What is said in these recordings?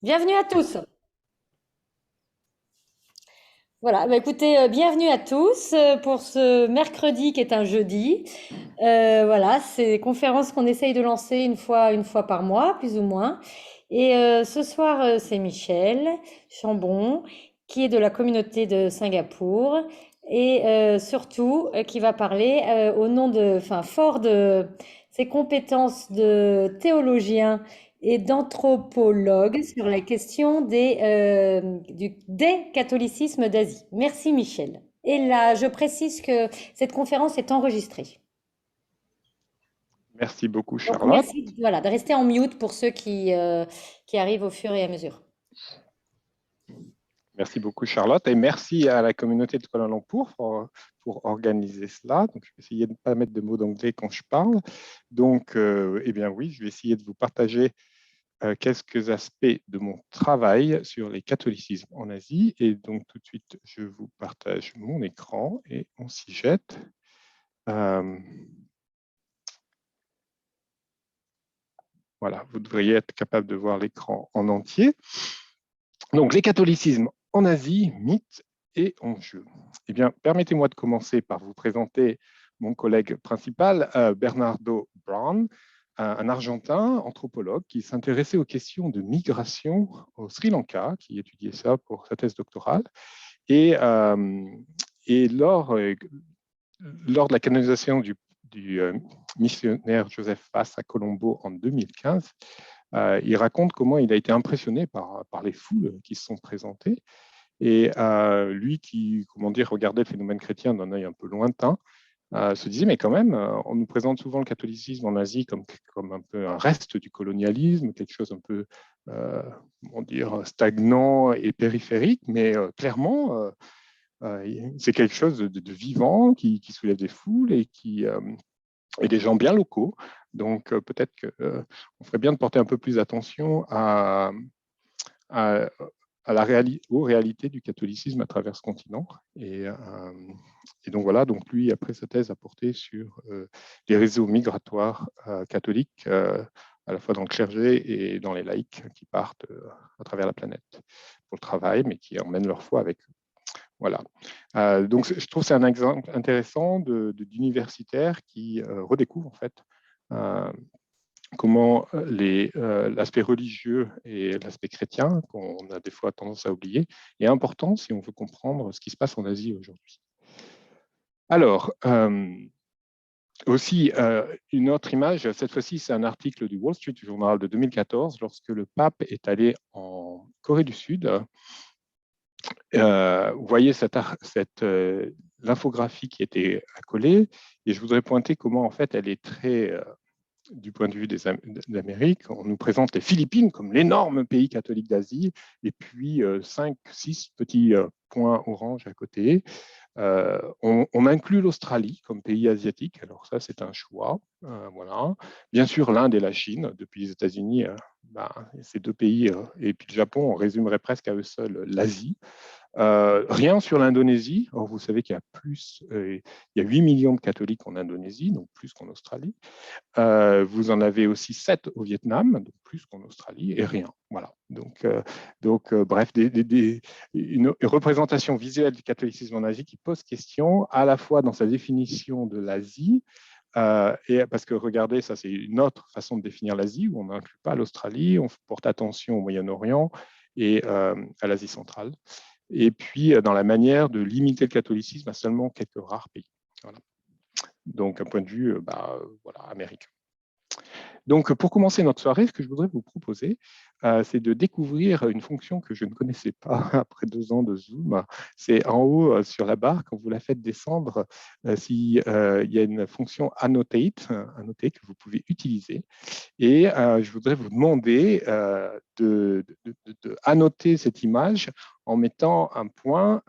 Bienvenue à tous. Voilà, bah écoutez, bienvenue à tous pour ce mercredi qui est un jeudi. Voilà, c'est des conférences qu'on essaye de lancer une fois par mois, plus ou moins. Et ce soir, c'est Michel Chambon, qui est de la communauté de Singapour et surtout qui va parler au nom de, enfin, fort de ses compétences de théologien et d'anthropologue sur la question des catholicismes d'Asie. Merci Michel. Et là, je précise que cette conférence est enregistrée. Merci beaucoup, Donc Charlotte. merci voilà, de rester en mute pour ceux qui arrivent au fur et à mesure. Merci beaucoup, Charlotte. Et merci à la communauté de Kuala Lumpur pour organiser cela. Donc, je vais essayer de ne pas mettre de mots d'anglais quand je parle. Donc, eh bien oui, je vais essayer de vous partager quelques aspects de mon travail sur les catholicismes en Asie. Et donc, tout de suite, je vous partage mon écran et on s'y jette. Voilà, vous devriez être capable de voir l'écran en entier. Donc, les catholicismes en Asie, mythes et enjeux. Eh bien, permettez-moi de commencer par vous présenter mon collègue principal, Bernardo Brown, un Argentin anthropologue qui s'intéressait aux questions de migration au Sri Lanka, qui étudiait ça pour sa thèse doctorale. Et lors de la canonisation du missionnaire Joseph Fass à Colombo en 2015, il raconte comment il a été impressionné par les foules qui se sont présentées. Et lui qui, comment dire, regardait le phénomène chrétien d'un œil un peu lointain, se disait, mais quand même, on nous présente souvent le catholicisme en Asie comme un peu un reste du colonialisme, quelque chose un peu, comment dire, stagnant et périphérique, mais clairement, c'est quelque chose de vivant qui soulève des foules et des gens bien locaux. Donc peut-être qu'on ferait bien de porter un peu plus attention à, aux réalités du catholicisme à travers ce continent. Et donc voilà, donc lui, après sa thèse, a porté sur les réseaux migratoires catholiques, à la fois dans le clergé et dans les laïcs qui partent à travers la planète pour le travail, mais qui emmènent leur foi avec eux. Voilà. Donc je trouve que c'est un exemple intéressant d'universitaires qui redécouvrent en fait comment l'aspect religieux et l'aspect chrétien, qu'on a des fois tendance à oublier, est important si on veut comprendre ce qui se passe en Asie aujourd'hui. Alors, aussi, une autre image, cette fois-ci, c'est un article du Wall Street Journal de 2014, lorsque le pape est allé en Corée du Sud. Vous voyez l'infographie qui était accolée, et je voudrais pointer comment, en fait, elle est très du point de vue d'Amérique, on nous présente les Philippines comme l'énorme pays catholique d'Asie, et puis 5, 6 petits points orange à côté. On inclut l'Australie comme pays asiatique, alors ça c'est un choix. Voilà. Bien sûr l'Inde et la Chine, depuis les États-Unis, ces deux pays, et puis le Japon, on résumerait presque à eux seuls l'Asie. Rien sur l'Indonésie. Or, vous savez qu'il y a il y a 8 millions de catholiques en Indonésie, donc plus qu'en Australie. Vous en avez aussi 7 au Vietnam, donc plus qu'en Australie, et rien. Voilà. Donc bref, une représentation visuelle du catholicisme en Asie qui pose question à la fois dans sa définition de l'Asie, et parce que regardez, ça c'est une autre façon de définir l'Asie, où on n'inclut pas l'Australie, on porte attention au Moyen-Orient et à l'Asie centrale. Et puis dans la manière de limiter le catholicisme à seulement quelques rares pays. Voilà. Donc, un point de vue voilà, américain. Donc, pour commencer notre soirée, ce que je voudrais vous proposer, c'est de découvrir une fonction que je ne connaissais pas après 2 ans de Zoom. C'est en haut sur la barre, quand vous la faites descendre, il y a une fonction annotate que vous pouvez utiliser. Et je voudrais vous demander de annoter cette image en mettant un point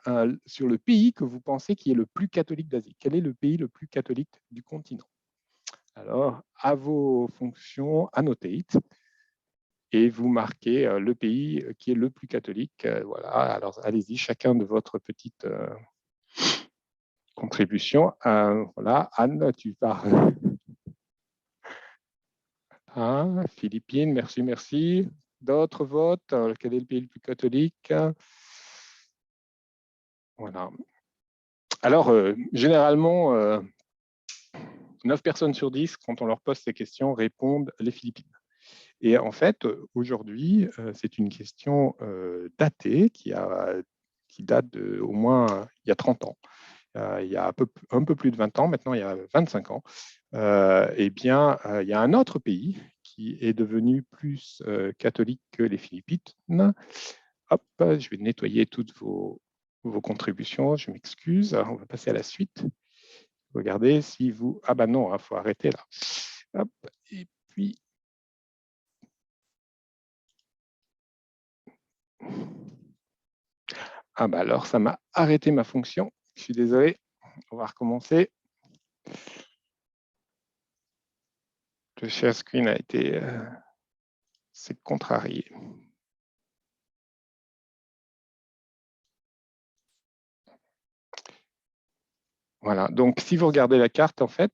sur le pays que vous pensez qui est le plus catholique d'Asie. Quel est le pays le plus catholique du continent? Alors, à vos fonctions, annotate, et vous marquez le pays qui est le plus catholique. Voilà, alors allez-y, chacun de votre petite contribution. Voilà, Anne, tu parles. Philippines, merci, merci. D'autres votes? Quel est le pays le plus catholique? Voilà. Alors, généralement, 9 personnes sur 10, quand on leur pose ces questions, répondent les Philippines. Et en fait, aujourd'hui, c'est une question datée qui date au moins il y a 30 ans. Il y a un peu plus de 20 ans, maintenant il y a 25 ans. Eh bien, il y a un autre pays qui est devenu plus catholique que les Philippines. Hop, je vais nettoyer toutes vos contributions, je m'excuse. On va passer à la suite. Regardez si vous... Ah ben non, il faut arrêter là. Hop, et puis... Ah ben alors, ça m'a arrêté ma fonction. Je suis désolé. On va recommencer. Le share screen a été... c'est contrarié. Voilà, donc si vous regardez la carte, en fait,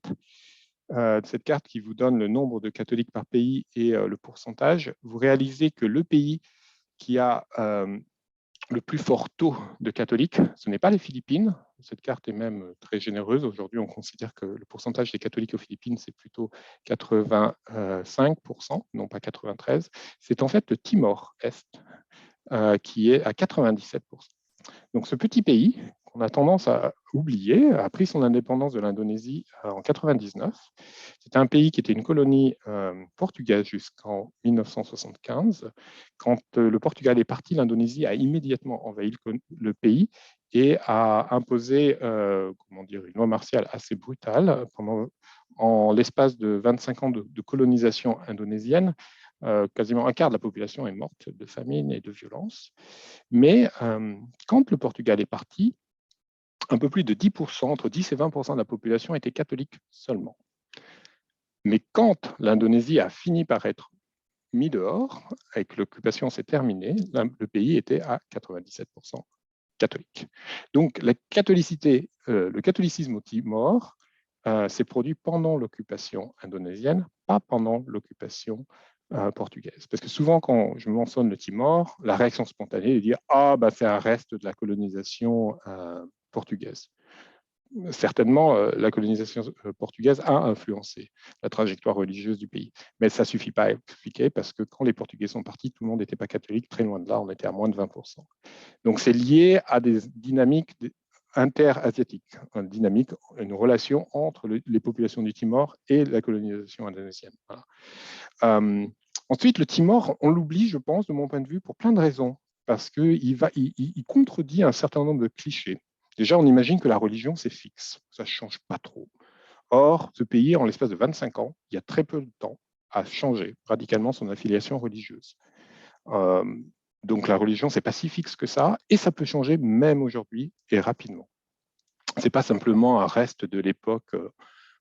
cette carte qui vous donne le nombre de catholiques par pays et le pourcentage, vous réalisez que le pays qui a le plus fort taux de catholiques, ce n'est pas les Philippines. Cette carte est même très généreuse. Aujourd'hui, on considère que le pourcentage des catholiques aux Philippines, c'est plutôt 85%, non pas 93%. C'est en fait le Timor-Est qui est à 97%. Donc ce petit pays qu'on a tendance à oublier a pris son indépendance de l'Indonésie en 99. C'était un pays qui était une colonie portugaise jusqu'en 1975. Quand le Portugal est parti, l'Indonésie a immédiatement envahi le pays et a imposé comment dire, une loi martiale assez brutale en l'espace de 25 ans de colonisation indonésienne. Quasiment un quart de la population est morte de famine et de violence. Mais quand le Portugal est parti, un peu plus de 10%, entre 10 et 20% de la population était catholique seulement. Mais quand l'Indonésie a fini par être mis dehors, et que l'occupation s'est terminée, le pays était à 97% catholique. Donc le catholicisme au Timor s'est produit pendant l'occupation indonésienne, pas pendant l'occupation portugaise. Parce que souvent, quand je mentionne le Timor, la réaction spontanée est de dire « Ah, bah, c'est un reste de la colonisation portugaise ». Certainement, la colonisation portugaise a influencé la trajectoire religieuse du pays. Mais ça ne suffit pas à expliquer parce que quand les Portugais sont partis, tout le monde n'était pas catholique, très loin de là, on était à moins de 20%. Donc c'est lié à des dynamiques inter-asiatiques, une relation entre les populations du Timor et la colonisation indonésienne. Voilà. Ensuite, le Timor, on l'oublie, je pense, de mon point de vue, pour plein de raisons, parce qu'il contredit un certain nombre de clichés. Déjà, on imagine que la religion, c'est fixe, ça ne change pas trop. Or, ce pays, en l'espace de 25 ans, il y a très peu de temps, a changé radicalement son affiliation religieuse. Donc la religion, c'est pas si fixe que ça, et ça peut changer même aujourd'hui et rapidement. C'est pas simplement un reste de l'époque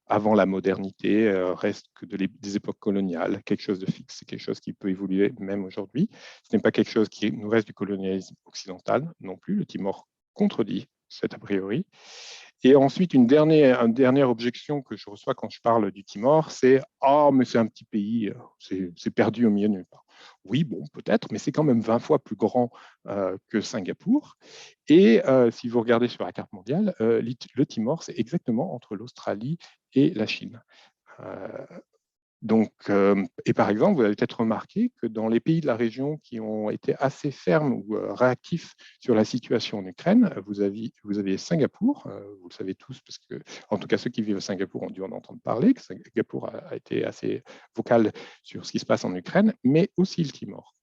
avant la modernité, reste que des époques coloniales, quelque chose de fixe, c'est quelque chose qui peut évoluer même aujourd'hui. Ce n'est pas quelque chose qui nous reste du colonialisme occidental non plus. Le Timor contredit cet a priori. Et ensuite, une dernière objection que je reçois quand je parle du Timor, c'est « Ah, mais c'est un petit pays, c'est perdu au milieu de nulle part ». Oui, bon, peut-être, mais c'est quand même 20 fois plus grand que Singapour. Et si vous regardez sur la carte mondiale, le Timor, c'est exactement entre l'Australie et la Chine. Donc, et par exemple, vous avez peut-être remarqué que dans les pays de la région qui ont été assez fermes ou réactifs sur la situation en Ukraine, vous avez Singapour, vous le savez tous, parce que, en tout cas, ceux qui vivent à Singapour ont dû en entendre parler, que Singapour a été assez vocal sur ce qui se passe en Ukraine, mais aussi le Timor.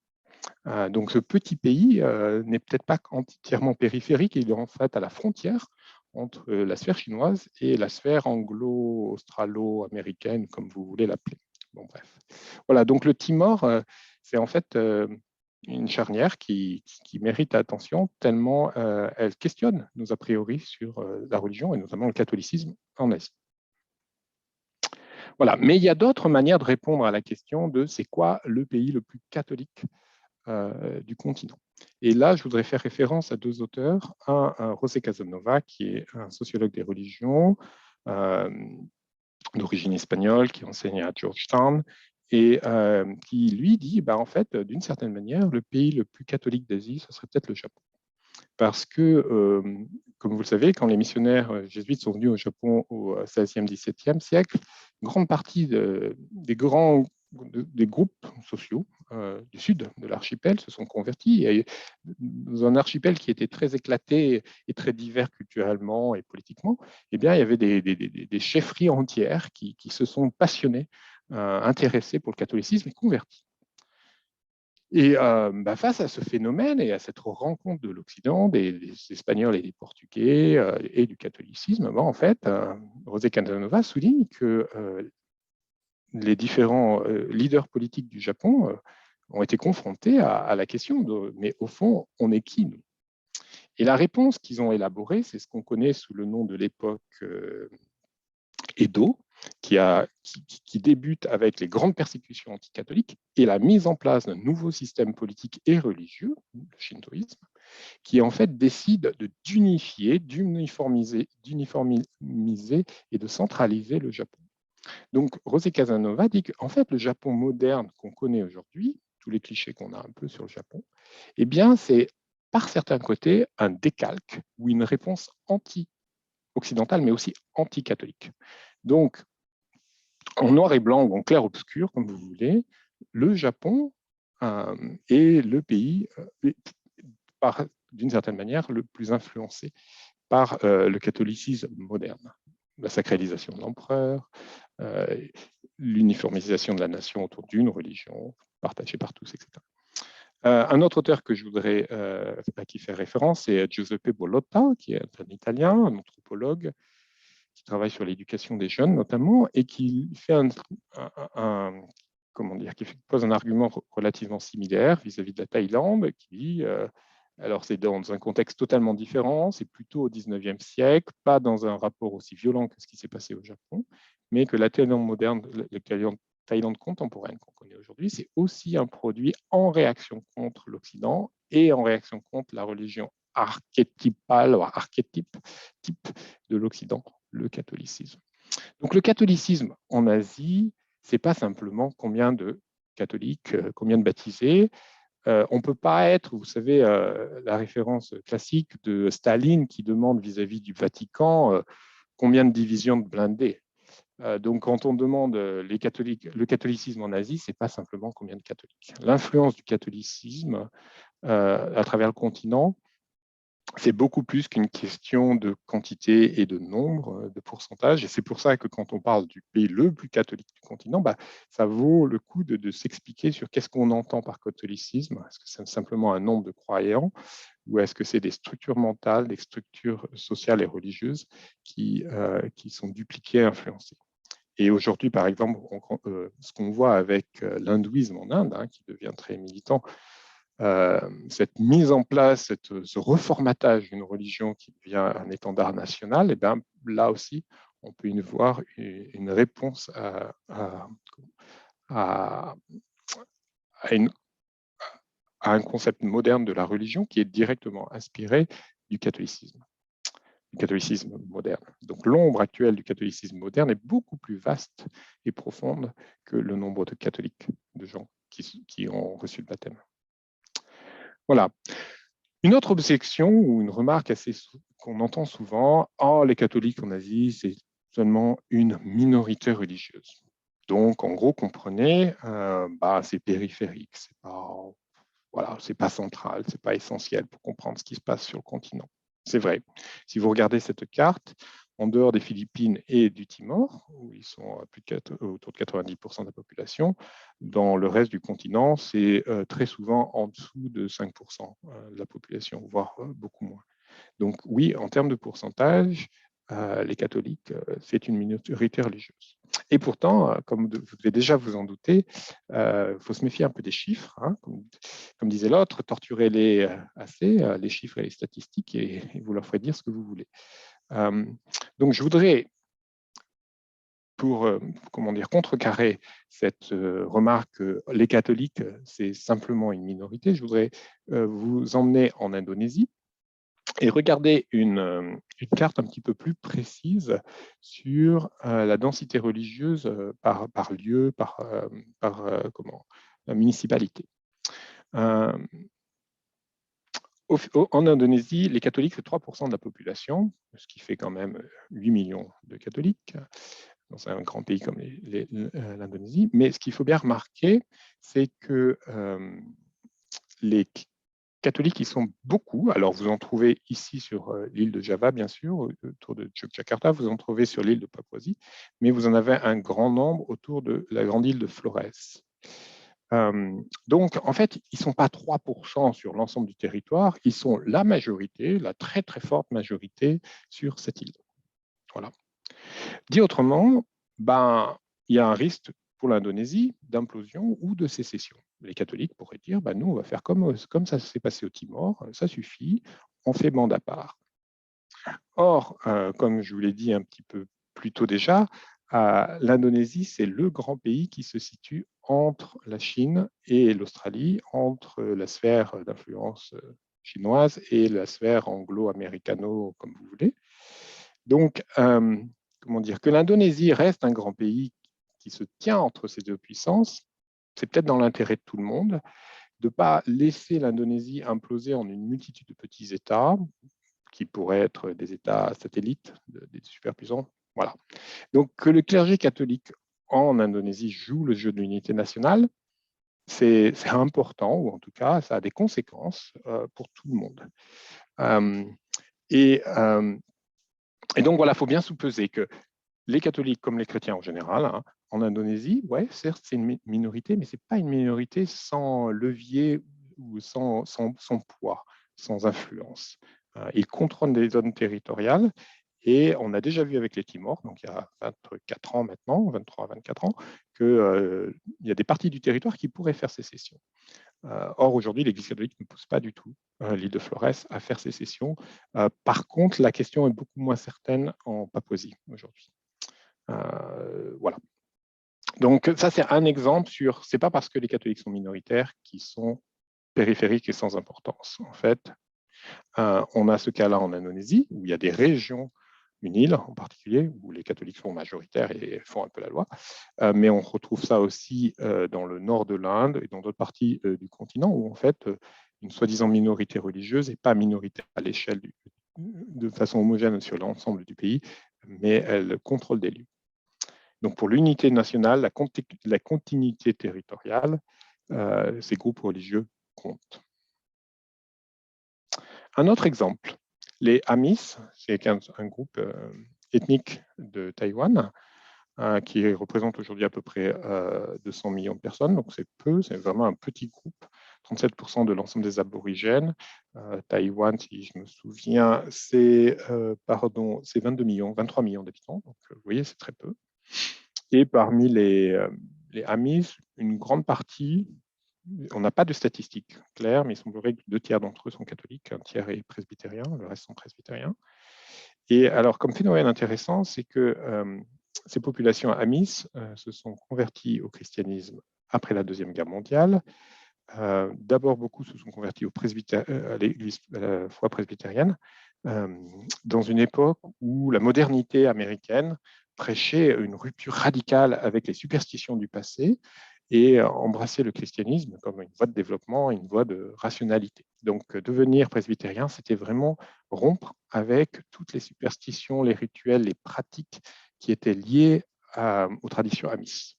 Donc, ce petit pays n'est peut-être pas entièrement périphérique, il est en fait à la frontière entre la sphère chinoise et la sphère anglo-australo-américaine, comme vous voulez l'appeler. Bon, bref. Voilà, donc le Timor, c'est en fait une charnière qui mérite attention tellement elle questionne nos a priori sur la religion et notamment le catholicisme en Asie. Voilà, mais il y a d'autres manières de répondre à la question de c'est quoi le pays le plus catholique du continent. Et là, je voudrais faire référence à deux auteurs, un José Casanova, qui est un sociologue des religions, d'origine espagnole, qui enseigne à Georgetown, et qui, lui, dit, en fait, d'une certaine manière, le pays le plus catholique d'Asie, ce serait peut-être le Japon. Parce que, comme vous le savez, quand les missionnaires jésuites sont venus au Japon au XVIe, XVIIe siècle, une grande partie des groupes sociaux du sud de l'archipel se sont convertis. Et dans un archipel qui était très éclaté et très divers culturellement et politiquement, il y avait des chefferies entières qui se sont passionnées, intéressées pour le catholicisme et converties. Et face à ce phénomène et à cette rencontre de l'Occident, des Espagnols et des Portugais et du catholicisme, en fait, José Casanova souligne que les différents leaders politiques du Japon ont été confrontés à la question de « mais au fond, on est qui, nous ?» Et la réponse qu'ils ont élaborée, c'est ce qu'on connaît sous le nom de l'époque Edo, qui débute avec les grandes persécutions anticatholiques et la mise en place d'un nouveau système politique et religieux, le shintoïsme, qui en fait décide d'unifier, d'uniformiser et de centraliser le Japon. Donc José Casanova dit qu'en fait le Japon moderne qu'on connaît aujourd'hui, tous les clichés qu'on a un peu sur le Japon, c'est par certains côtés un décalque ou une réponse anti-occidentale, mais aussi anti-catholique. Donc, en noir et blanc ou en clair-obscur, comme vous voulez, le Japon est le pays, d'une certaine manière, le plus influencé par le catholicisme moderne. La sacralisation de l'empereur, l'uniformisation de la nation autour d'une religion partagée par tous, etc. Un autre auteur que je voudrais à qui faire référence, c'est Giuseppe Bollotta, qui est un Italien, un anthropologue, qui travaille sur l'éducation des jeunes notamment, et qui fait qui pose un argument relativement similaire vis-à-vis de la Thaïlande, qui dit, alors c'est dans un contexte totalement différent, c'est plutôt au 19e siècle, pas dans un rapport aussi violent que ce qui s'est passé au Japon, mais que la Thaïlande moderne, la Thaïlande contemporaine qu'on connaît aujourd'hui, c'est aussi un produit en réaction contre l'Occident et en réaction contre la religion archétypale ou archétype type de l'Occident, le catholicisme. Donc le catholicisme en Asie, c'est pas simplement combien de catholiques, combien de baptisés. On ne peut pas être, vous savez, la référence classique de Staline qui demande vis-à-vis du Vatican combien de divisions de blindés. Donc quand on demande le catholicisme en Asie, ce n'est pas simplement combien de catholiques. L'influence du catholicisme à travers le continent, c'est beaucoup plus qu'une question de quantité et de nombre, de pourcentage. Et c'est pour ça que quand on parle du pays le plus catholique du continent, ça vaut le coup de s'expliquer sur qu'est-ce qu'on entend par catholicisme. Est-ce que c'est simplement un nombre de croyants ou est-ce que c'est des structures mentales, des structures sociales et religieuses qui sont dupliquées et influencées? Et aujourd'hui, par exemple, ce qu'on voit avec l'hindouisme en Inde, qui devient très militant, cette mise en place, ce reformatage d'une religion qui devient un étendard national, là aussi, on peut y voir une réponse à un concept moderne de la religion qui est directement inspiré du catholicisme moderne. Donc l'ombre actuelle du catholicisme moderne est beaucoup plus vaste et profonde que le nombre de catholiques, de gens qui ont reçu le baptême. Voilà. Une autre objection ou une remarque qu'on entend souvent, les catholiques en Asie, c'est seulement une minorité religieuse. Donc, en gros, comprenez, c'est périphérique, c'est pas central, c'est pas essentiel pour comprendre ce qui se passe sur le continent. C'est vrai. Si vous regardez cette carte, en dehors des Philippines et du Timor, où ils sont autour de 90% de la population, dans le reste du continent, c'est très souvent en dessous de 5% de la population, voire beaucoup moins. Donc oui, en termes de pourcentage, les catholiques, c'est une minorité religieuse. Et pourtant, comme vous devez déjà vous en douter, il faut se méfier un peu des chiffres. Comme disait l'autre, torturez-les assez, les chiffres et les statistiques, et vous leur ferez dire ce que vous voulez. Donc je voudrais, pour contrecarrer cette remarque que les catholiques, c'est simplement une minorité, je voudrais vous emmener en Indonésie, et regardez une carte un petit peu plus précise sur la densité religieuse par lieu, par municipalité. En Indonésie, les catholiques, c'est 3% de la population, ce qui fait quand même 8 millions de catholiques dans un grand pays comme l'Indonésie. Mais ce qu'il faut bien remarquer, c'est que les catholiques, ils sont beaucoup. Alors, vous en trouvez ici sur l'île de Java, bien sûr, autour de Yogyakarta, vous en trouvez sur l'île de Papouasie, mais vous en avez un grand nombre autour de la grande île de Flores. Donc, en fait, ils ne sont pas 3% sur l'ensemble du territoire, ils sont la majorité, la très très forte majorité sur cette île. Voilà. Dit autrement, il y a un risque pour l'Indonésie d'implosion ou de sécession. Les catholiques pourraient dire, nous, on va faire comme ça s'est passé au Timor, ça suffit, on fait bande à part. Or, comme je vous l'ai dit un petit peu plus tôt déjà, l'Indonésie, c'est le grand pays qui se situe entre la Chine et l'Australie, entre la sphère d'influence chinoise et la sphère anglo-américano, comme vous voulez. Donc, comment dire, que l'Indonésie reste un grand pays qui se tient entre ces deux puissances, c'est peut-être dans l'intérêt de tout le monde, de ne pas laisser l'Indonésie imploser en une multitude de petits États, qui pourraient être des États satellites, des superpuissants. Voilà. Donc, que le clergé catholique en Indonésie joue le jeu de l'unité nationale, c'est important, ou en tout cas, ça a des conséquences pour tout le monde. Et donc, voilà, il faut bien sous-peser que les catholiques, comme les chrétiens en général, en Indonésie, ouais, certes, c'est une minorité, mais ce n'est pas une minorité sans levier ou sans poids, sans influence. Ils contrôlent des zones territoriales et on a déjà vu avec les Timors, donc il y a 24 ans maintenant, 23 à 24 ans, qu'il y a des parties du territoire qui pourraient faire sécession. Or, aujourd'hui, l'Église catholique ne pousse pas du tout l'île de Flores à faire sécession. Par contre, la question est beaucoup moins certaine en Papouasie aujourd'hui. Voilà. Donc, ça, c'est un exemple sur. C'est pas parce que les catholiques sont minoritaires qu'ils sont périphériques et sans importance. En fait, on a ce cas-là en Indonésie, où il y a des régions, une île en particulier, où les catholiques sont majoritaires et font un peu la loi. Mais on retrouve ça aussi dans le nord de l'Inde et dans d'autres parties du continent, où en fait, une soi-disant minorité religieuse n'est pas minoritaire à l'échelle de façon homogène sur l'ensemble du pays, mais elle contrôle des lieux. Donc, pour l'unité nationale, la continuité territoriale, ces groupes religieux comptent. Un autre exemple, les Amis, c'est un groupe ethnique de Taïwan qui représente aujourd'hui à peu près 200 millions de personnes, donc c'est peu, c'est vraiment un petit groupe, 37% de l'ensemble des aborigènes. Taïwan, si je me souviens, c'est 22 millions, 23 millions d'habitants, donc vous voyez, c'est très peu. Et parmi les Amis, une grande partie, on n'a pas de statistiques claires, mais il semblerait que 2 tiers d'entre eux sont catholiques, 1 tiers est presbytérien, le reste sont presbytériens. Et alors, comme phénomène intéressant, c'est que ces populations Amis se sont converties au christianisme après la Deuxième Guerre mondiale. D'abord, beaucoup se sont convertis à la foi presbytérienne, dans une époque où la modernité américaine prêchait une rupture radicale avec les superstitions du passé et embrasser le christianisme comme une voie de développement, une voie de rationalité. Donc, devenir presbytérien, c'était vraiment rompre avec toutes les superstitions, les rituels, les pratiques qui étaient liées aux traditions Amis.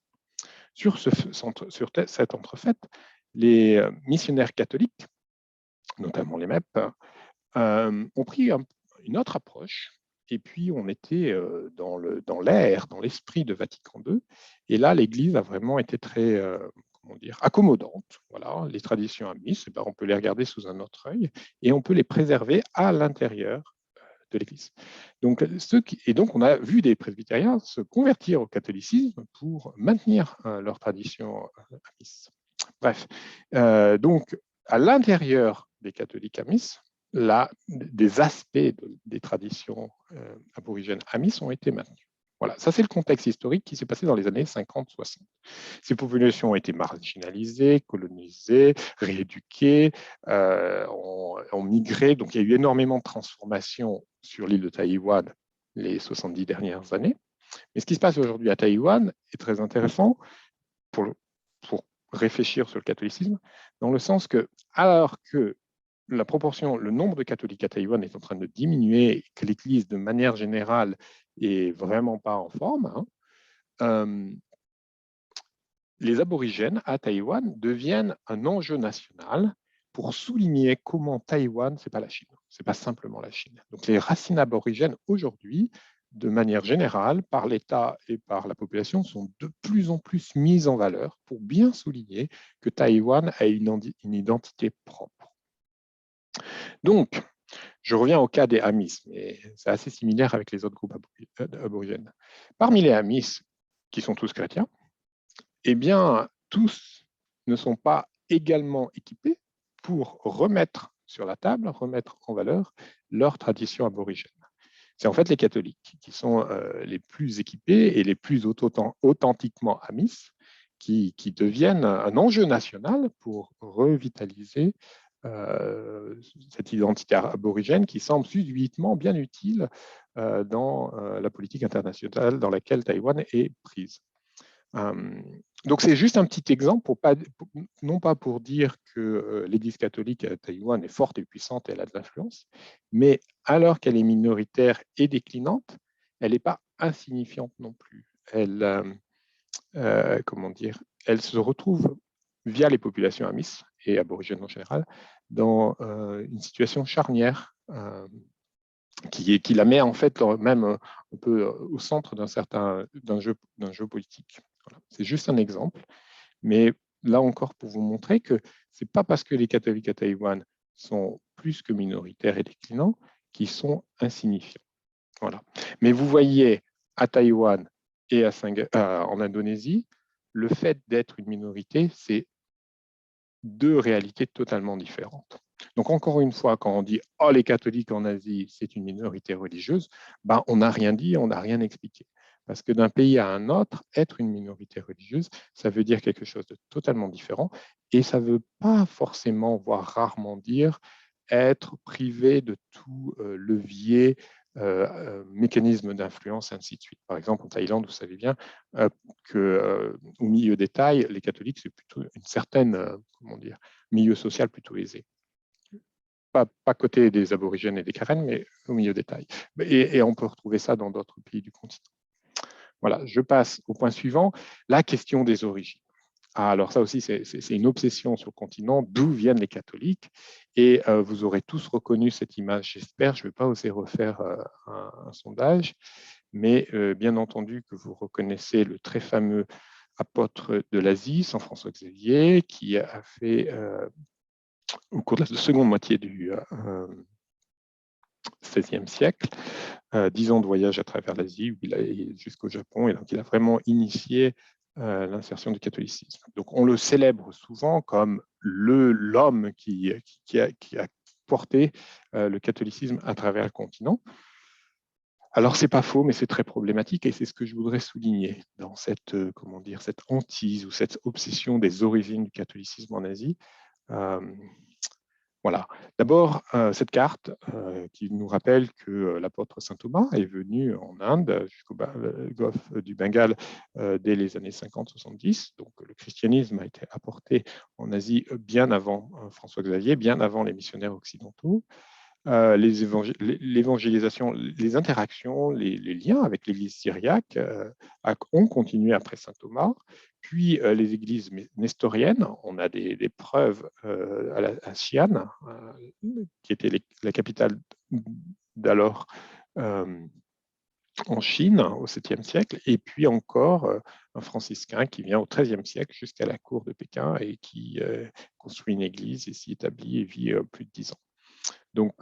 Sur cette entrefaite, les missionnaires catholiques, notamment les MEP, ont pris une autre approche. Et puis, on était dans l'air, dans l'esprit de Vatican II. Et là, l'Église a vraiment été très accommodante. Voilà, les traditions Amis, on peut les regarder sous un autre œil et on peut les préserver à l'intérieur de l'Église. Donc, on a vu des presbytériens se convertir au catholicisme pour maintenir leur tradition Amis. Bref, donc, à l'intérieur des catholiques Amis, là, des aspects des traditions aborigènes Amis ont été maintenus. Voilà, ça c'est le contexte historique qui s'est passé dans les années 50-60. Ces populations ont été marginalisées, colonisées, rééduquées, ont migré. Donc il y a eu énormément de transformations sur l'île de Taïwan les 70 dernières années. Mais ce qui se passe aujourd'hui à Taïwan est très intéressant pour réfléchir sur le catholicisme, dans le sens que, alors que la proportion, le nombre de catholiques à Taïwan est en train de diminuer, que l'Église, de manière générale, est vraiment pas en forme, les aborigènes à Taïwan deviennent un enjeu national pour souligner comment Taïwan, c'est pas la Chine, c'est pas simplement la Chine. Donc les racines aborigènes aujourd'hui, de manière générale, par l'État et par la population, sont de plus en plus mises en valeur pour bien souligner que Taïwan a une identité propre. Donc, je reviens au cas des Amis, mais c'est assez similaire avec les autres groupes aborigènes. Parmi les Amis, qui sont tous chrétiens, eh bien, tous ne sont pas également équipés pour remettre sur la table, remettre en valeur leur tradition aborigène. C'est en fait les catholiques qui sont les plus équipés et les plus authentiquement Amis, qui deviennent un enjeu national pour revitaliser cette identité aborigène qui semble subitement bien utile dans la politique internationale dans laquelle Taïwan est prise. Donc c'est juste un petit exemple, non pas pour dire que l'Église catholique à Taïwan est forte et puissante et elle a de l'influence, mais alors qu'elle est minoritaire et déclinante, elle n'est pas insignifiante non plus. Comment dire, elle se retrouve via les populations amis et aborigènes en général dans une situation charnière qui la met en fait même un peu au centre d'un jeu politique. Voilà. C'est juste un exemple, mais là encore pour vous montrer que c'est pas parce que les catholiques à Taïwan sont plus que minoritaires et déclinants qu'ils sont insignifiants. Voilà. Mais vous voyez à Taïwan et en Indonésie, le fait d'être une minorité, c'est deux réalités totalement différentes. Donc encore une fois, quand on dit « Oh, les catholiques en Asie, c'est une minorité religieuse », ben, on n'a rien dit, on n'a rien expliqué. Parce que d'un pays à un autre, être une minorité religieuse, ça veut dire quelque chose de totalement différent et ça ne veut pas forcément, voire rarement dire, être privé de tout levier, mécanisme d'influence, ainsi de suite. Par exemple, en Thaïlande, vous savez bien qu'au milieu des Thaïs, les catholiques, c'est plutôt une certaine, milieu social plutôt aisé. Pas côté des aborigènes et des Karen, mais au milieu des Thaïs. Et on peut retrouver ça dans d'autres pays du continent. Voilà, je passe au point suivant, la question des origines. Ah, alors ça aussi, c'est une obsession sur le continent, d'où viennent les catholiques. Et vous aurez tous reconnu cette image, j'espère. Je ne vais pas oser refaire un sondage, mais bien entendu que vous reconnaissez le très fameux apôtre de l'Asie, Saint François Xavier, qui a fait, au cours de la seconde moitié du XVIe siècle, 10 ans de voyage à travers l'Asie, jusqu'au Japon, et donc il a vraiment initié l'insertion du catholicisme. Donc on le célèbre souvent comme l'homme qui a porté le catholicisme à travers le continent. Alors c'est pas faux, mais c'est très problématique et c'est ce que je voudrais souligner dans cette cette hantise ou cette obsession des origines du catholicisme en Asie. Voilà. D'abord, cette carte qui nous rappelle que l'apôtre saint Thomas est venu en Inde jusqu'au golfe du Bengale dès les années 50-70. Donc, le christianisme a été apporté en Asie bien avant François Xavier, bien avant les missionnaires occidentaux. L'évangélisation, les interactions, les liens avec l'Église syriaque ont continué après saint Thomas. Puis les églises nestoriennes, on a des preuves à Xi'an, qui était la capitale d'alors en Chine au 7e siècle, et puis encore un franciscain qui vient au 13e siècle jusqu'à la cour de Pékin et qui construit une église et s'y établit et vit plus de 10 ans. Donc,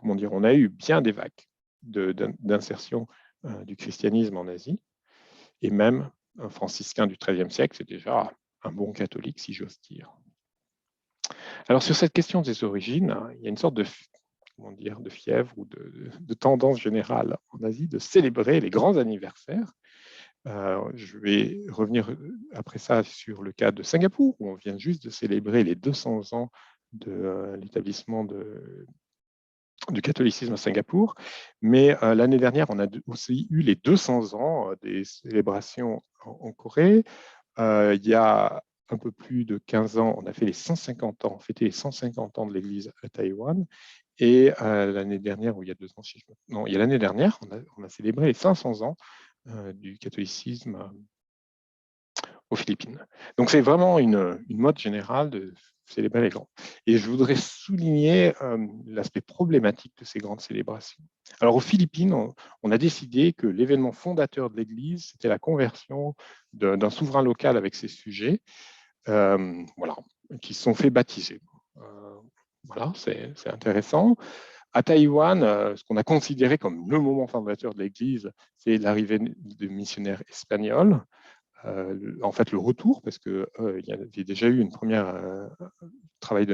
on a eu bien des vagues d'insertion du christianisme en Asie, et même un franciscain du XIIIe siècle, c'est déjà un bon catholique, si j'ose dire. Alors, sur cette question des origines, il y a une sorte de comment dire, de fièvre ou de tendance générale en Asie de célébrer les grands anniversaires. Je vais revenir après ça sur le cas de Singapour, où on vient juste de célébrer les 200 ans de l'établissement du catholicisme à Singapour. Mais l'année dernière, on a aussi eu les 200 ans des célébrations en Corée. Il y a un peu plus de 15 ans, on a fait les 150 ans, fêté les 150 ans de l'Église à Taïwan. Et l'année dernière, ou il y a 2 ans, non, il y a l'année dernière, on a célébré les 500 ans du catholicisme aux Philippines. Donc c'est vraiment une mode générale de célébrer les grands. Et je voudrais souligner l'aspect problématique de ces grandes célébrations. Alors aux Philippines, on a décidé que l'événement fondateur de l'Église, c'était la conversion d'un souverain local avec ses sujets, voilà, qui se sont fait baptiser. Voilà, c'est intéressant. À Taïwan, ce qu'on a considéré comme le moment fondateur de l'Église, c'est l'arrivée des missionnaires espagnols. En fait, le retour, parce qu'il y avait déjà eu une première travail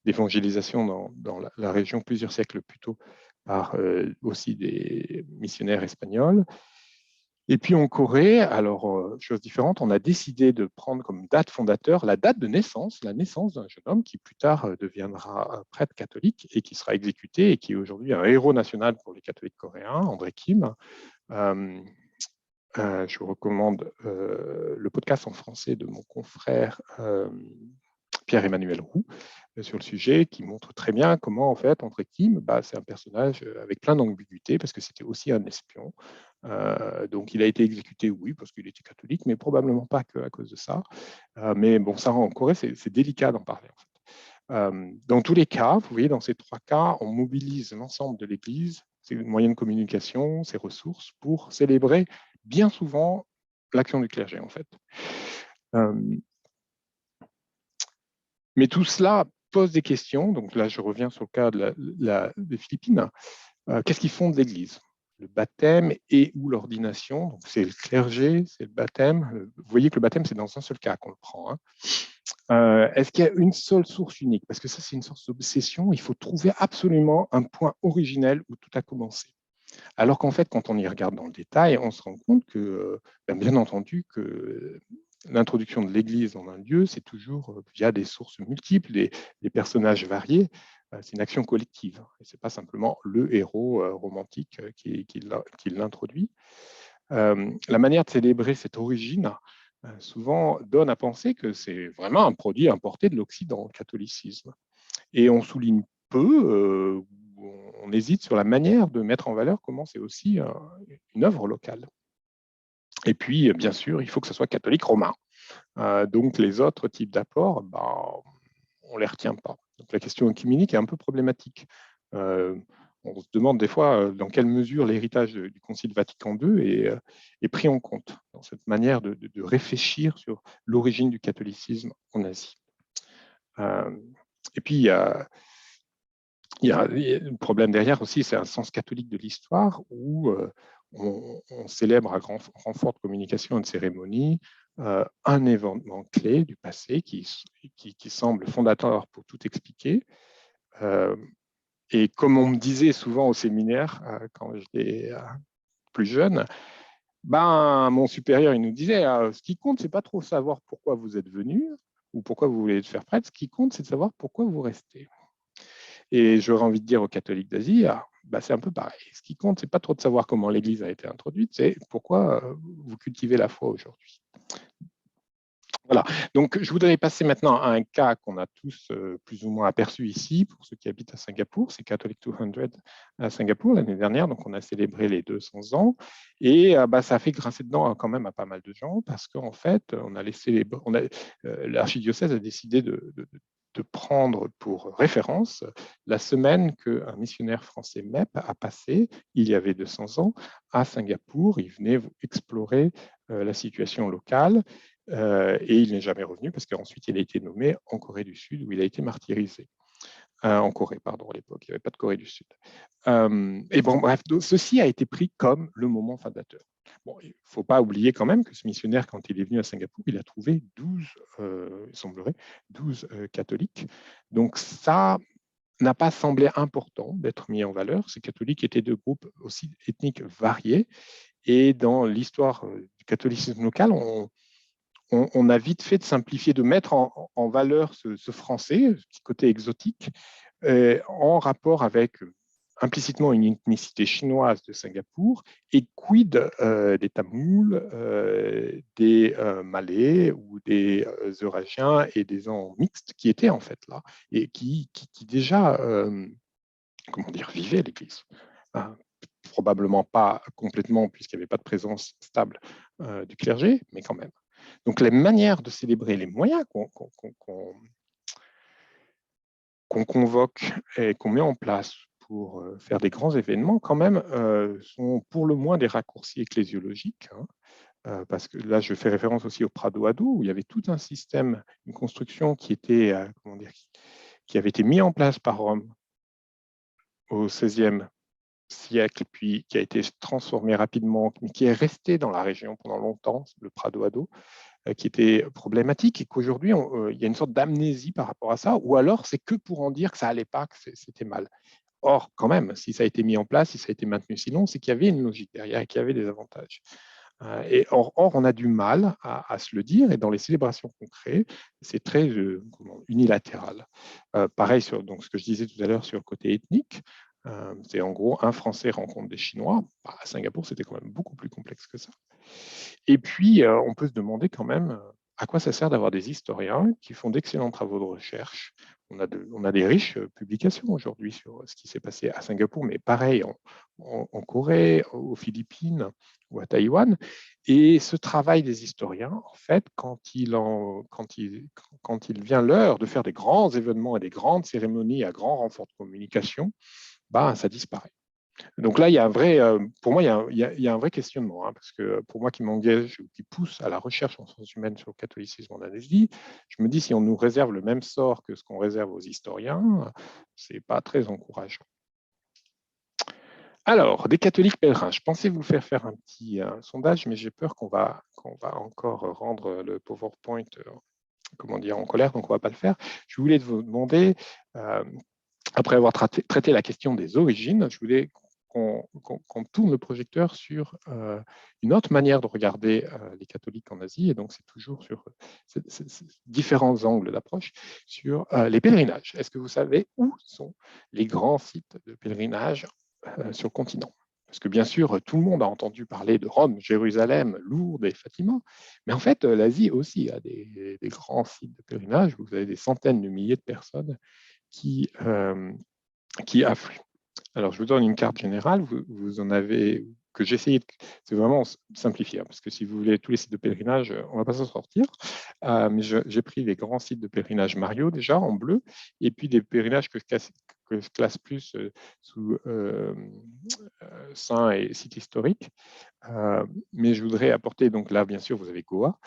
d'évangélisation dans la région plusieurs siècles plus tôt par aussi des missionnaires espagnols. Et puis en Corée, alors, chose différente, on a décidé de prendre comme date fondateur la date de naissance, la naissance d'un jeune homme qui plus tard deviendra prêtre catholique et qui sera exécuté et qui est aujourd'hui un héros national pour les catholiques coréens, André Kim. Je vous recommande le podcast en français de mon confrère Pierre-Emmanuel Roux sur le sujet, qui montre très bien comment, en fait, André Kim, c'est un personnage avec plein d'ambiguïté, parce que c'était aussi un espion. Donc, il a été exécuté, oui, parce qu'il était catholique, mais probablement pas qu'à cause de ça. Mais bon, ça, en Corée, c'est délicat d'en parler, en fait. Dans tous les cas, vous voyez, dans ces 3 cas, on mobilise l'ensemble de l'Église, ses moyens de communication, ses ressources, pour célébrer bien souvent l'action du clergé, en fait. Mais tout cela pose des questions. Donc là, je reviens sur le cas des Philippines. Qu'est-ce qui fonde l'Église? Le baptême et ou l'ordination. Donc c'est le clergé, c'est le baptême. Vous voyez que le baptême, c'est dans un seul cas qu'on le prend. Est-ce qu'il y a une seule source unique? Parce que ça, c'est une source d'obsession. Il faut trouver absolument un point originel où tout a commencé. Alors qu'en fait, quand on y regarde dans le détail, on se rend compte que, bien entendu, que l'introduction de l'Église dans un lieu, c'est toujours via des sources multiples, des personnages variés. C'est une action collective. Ce n'est pas simplement le héros romantique qui l'introduit. La manière de célébrer cette origine, souvent, donne à penser que c'est vraiment un produit importé de l'Occident, le catholicisme. Et on souligne peu, on hésite sur la manière de mettre en valeur comment c'est aussi une œuvre locale. Et puis, bien sûr, il faut que ce soit catholique romain. Donc, les autres types d'apports, on ne les retient pas. Donc, la question œcuménique est un peu problématique. On se demande des fois dans quelle mesure l'héritage du Concile Vatican II est pris en compte dans cette manière de réfléchir sur l'origine du catholicisme en Asie. Et puis, il y a le problème derrière aussi, c'est un sens catholique de l'histoire où on célèbre à grand renfort de communication et de cérémonie un événement clé du passé qui semble fondateur pour tout expliquer. Et comme on me disait souvent au séminaire, quand j'étais plus jeune, mon supérieur, il nous disait, ce qui compte, c'est pas trop savoir pourquoi vous êtes venu ou pourquoi vous voulez être faire prêtre, ce qui compte, c'est de savoir pourquoi vous restez. Et j'aurais envie de dire aux catholiques d'Asie, c'est un peu pareil. Ce qui compte, c'est pas trop de savoir comment l'Église a été introduite, c'est pourquoi vous cultivez la foi aujourd'hui. Voilà. Donc, je voudrais passer maintenant à un cas qu'on a tous plus ou moins aperçu ici, pour ceux qui habitent à Singapour. C'est Catholic 200 à Singapour l'année dernière. Donc, on a célébré les 200 ans. Et ça a fait grincer dedans quand même à pas mal de gens, parce qu'en fait, l'archidiocèse a décidé de prendre pour référence la semaine qu'un missionnaire français MEP a passé, il y avait 200 ans, à Singapour. Il venait explorer la situation locale. Et il n'est jamais revenu parce qu'ensuite il a été nommé en Corée du Sud où il a été martyrisé. En Corée, pardon, à l'époque, il n'y avait pas de Corée du Sud. Et bon, bref, ceci a été pris comme le moment fondateur. Bon, il ne faut pas oublier quand même que ce missionnaire, quand il est venu à Singapour, il a trouvé 12, il semblerait, 12 catholiques. Donc ça, n'a pas semblé important d'être mis en valeur. Ces catholiques étaient de groupes aussi ethniques variés. Et dans l'histoire du catholicisme local, on a vite fait de simplifier, de mettre en valeur ce français, ce petit côté exotique, en rapport avec implicitement une ethnicité chinoise de Singapour et quid des Tamouls, des Malais ou des Eurasiens et des gens mixtes qui étaient en fait là et qui déjà comment dire, vivaient l'Église. Hein, probablement pas complètement puisqu'il n'y avait pas de présence stable du clergé, mais quand même. Donc les manières de célébrer, les moyens qu'on convoque et qu'on met en place pour faire des grands événements, quand même, sont pour le moins des raccourcis ecclésiologiques. Hein, parce que là, je fais référence aussi au Prado Ado, où il y avait tout un système, une construction qui était, comment dire, qui avait été mis en place par Rome au XVIe siècle, puis qui a été transformé rapidement, mais qui est resté dans la région pendant longtemps, le Prado Ado, qui était problématique et qu'aujourd'hui, il y a une sorte d'amnésie par rapport à ça, ou alors c'est que pour en dire que ça allait pas, que c'était mal. Or, quand même, si ça a été mis en place, si ça a été maintenu si long, c'est qu'il y avait une logique derrière et qu'il y avait des avantages. Et or, on a du mal à se le dire, et dans les célébrations qu'on crée, c'est très unilatéral. Pareil sur donc, ce que je disais tout à l'heure sur le côté ethnique, c'est en gros un Français rencontre des Chinois. Bah, à Singapour, c'était quand même beaucoup plus complexe que ça. Et puis, on peut se demander quand même à quoi ça sert d'avoir des historiens qui font d'excellents travaux de recherche. On a des riches publications aujourd'hui sur ce qui s'est passé à Singapour, mais pareil en Corée, aux Philippines ou à Taïwan. Et ce travail des historiens, en fait, quand il vient l'heure de faire des grands événements et des grandes cérémonies à grand renfort de communication, bah, ça disparaît. Donc là, il y a un vrai, pour moi, il y a un vrai questionnement, hein, parce que pour moi qui m'engage ou qui pousse à la recherche en sciences humaines sur le catholicisme en Asie, je me dis si on nous réserve le même sort que ce qu'on réserve aux historiens, c'est pas très encourageant. Alors, des catholiques pèlerins, je pensais vous faire un petit sondage, mais j'ai peur qu'on va encore rendre le PowerPoint comment dire, en colère, donc on ne va pas le faire. Je voulais vous demander, après avoir traité la question des origines, je voulais qu'on tourne le projecteur sur une autre manière de regarder les catholiques en Asie, et donc c'est toujours sur différents angles d'approche, sur les pèlerinages. Est-ce que vous savez où sont les grands sites de pèlerinage sur le continent? Parce que bien sûr, tout le monde a entendu parler de Rome, Jérusalem, Lourdes et Fatima, mais en fait, l'Asie aussi a des grands sites de pèlerinage. Vous avez des centaines de milliers de personnes qui affluent. Alors, je vous donne une carte générale. Vous en avez que j'ai essayé, c'est vraiment simplifié, hein, parce que si vous voulez tous les sites de pèlerinage, on ne va pas s'en sortir. Mais j'ai pris les grands sites de pèlerinage Mario déjà en bleu, et puis des pèlerinages que je classe plus sous saints et sites historiques. Mais je voudrais apporter, donc là, bien sûr, vous avez Goa.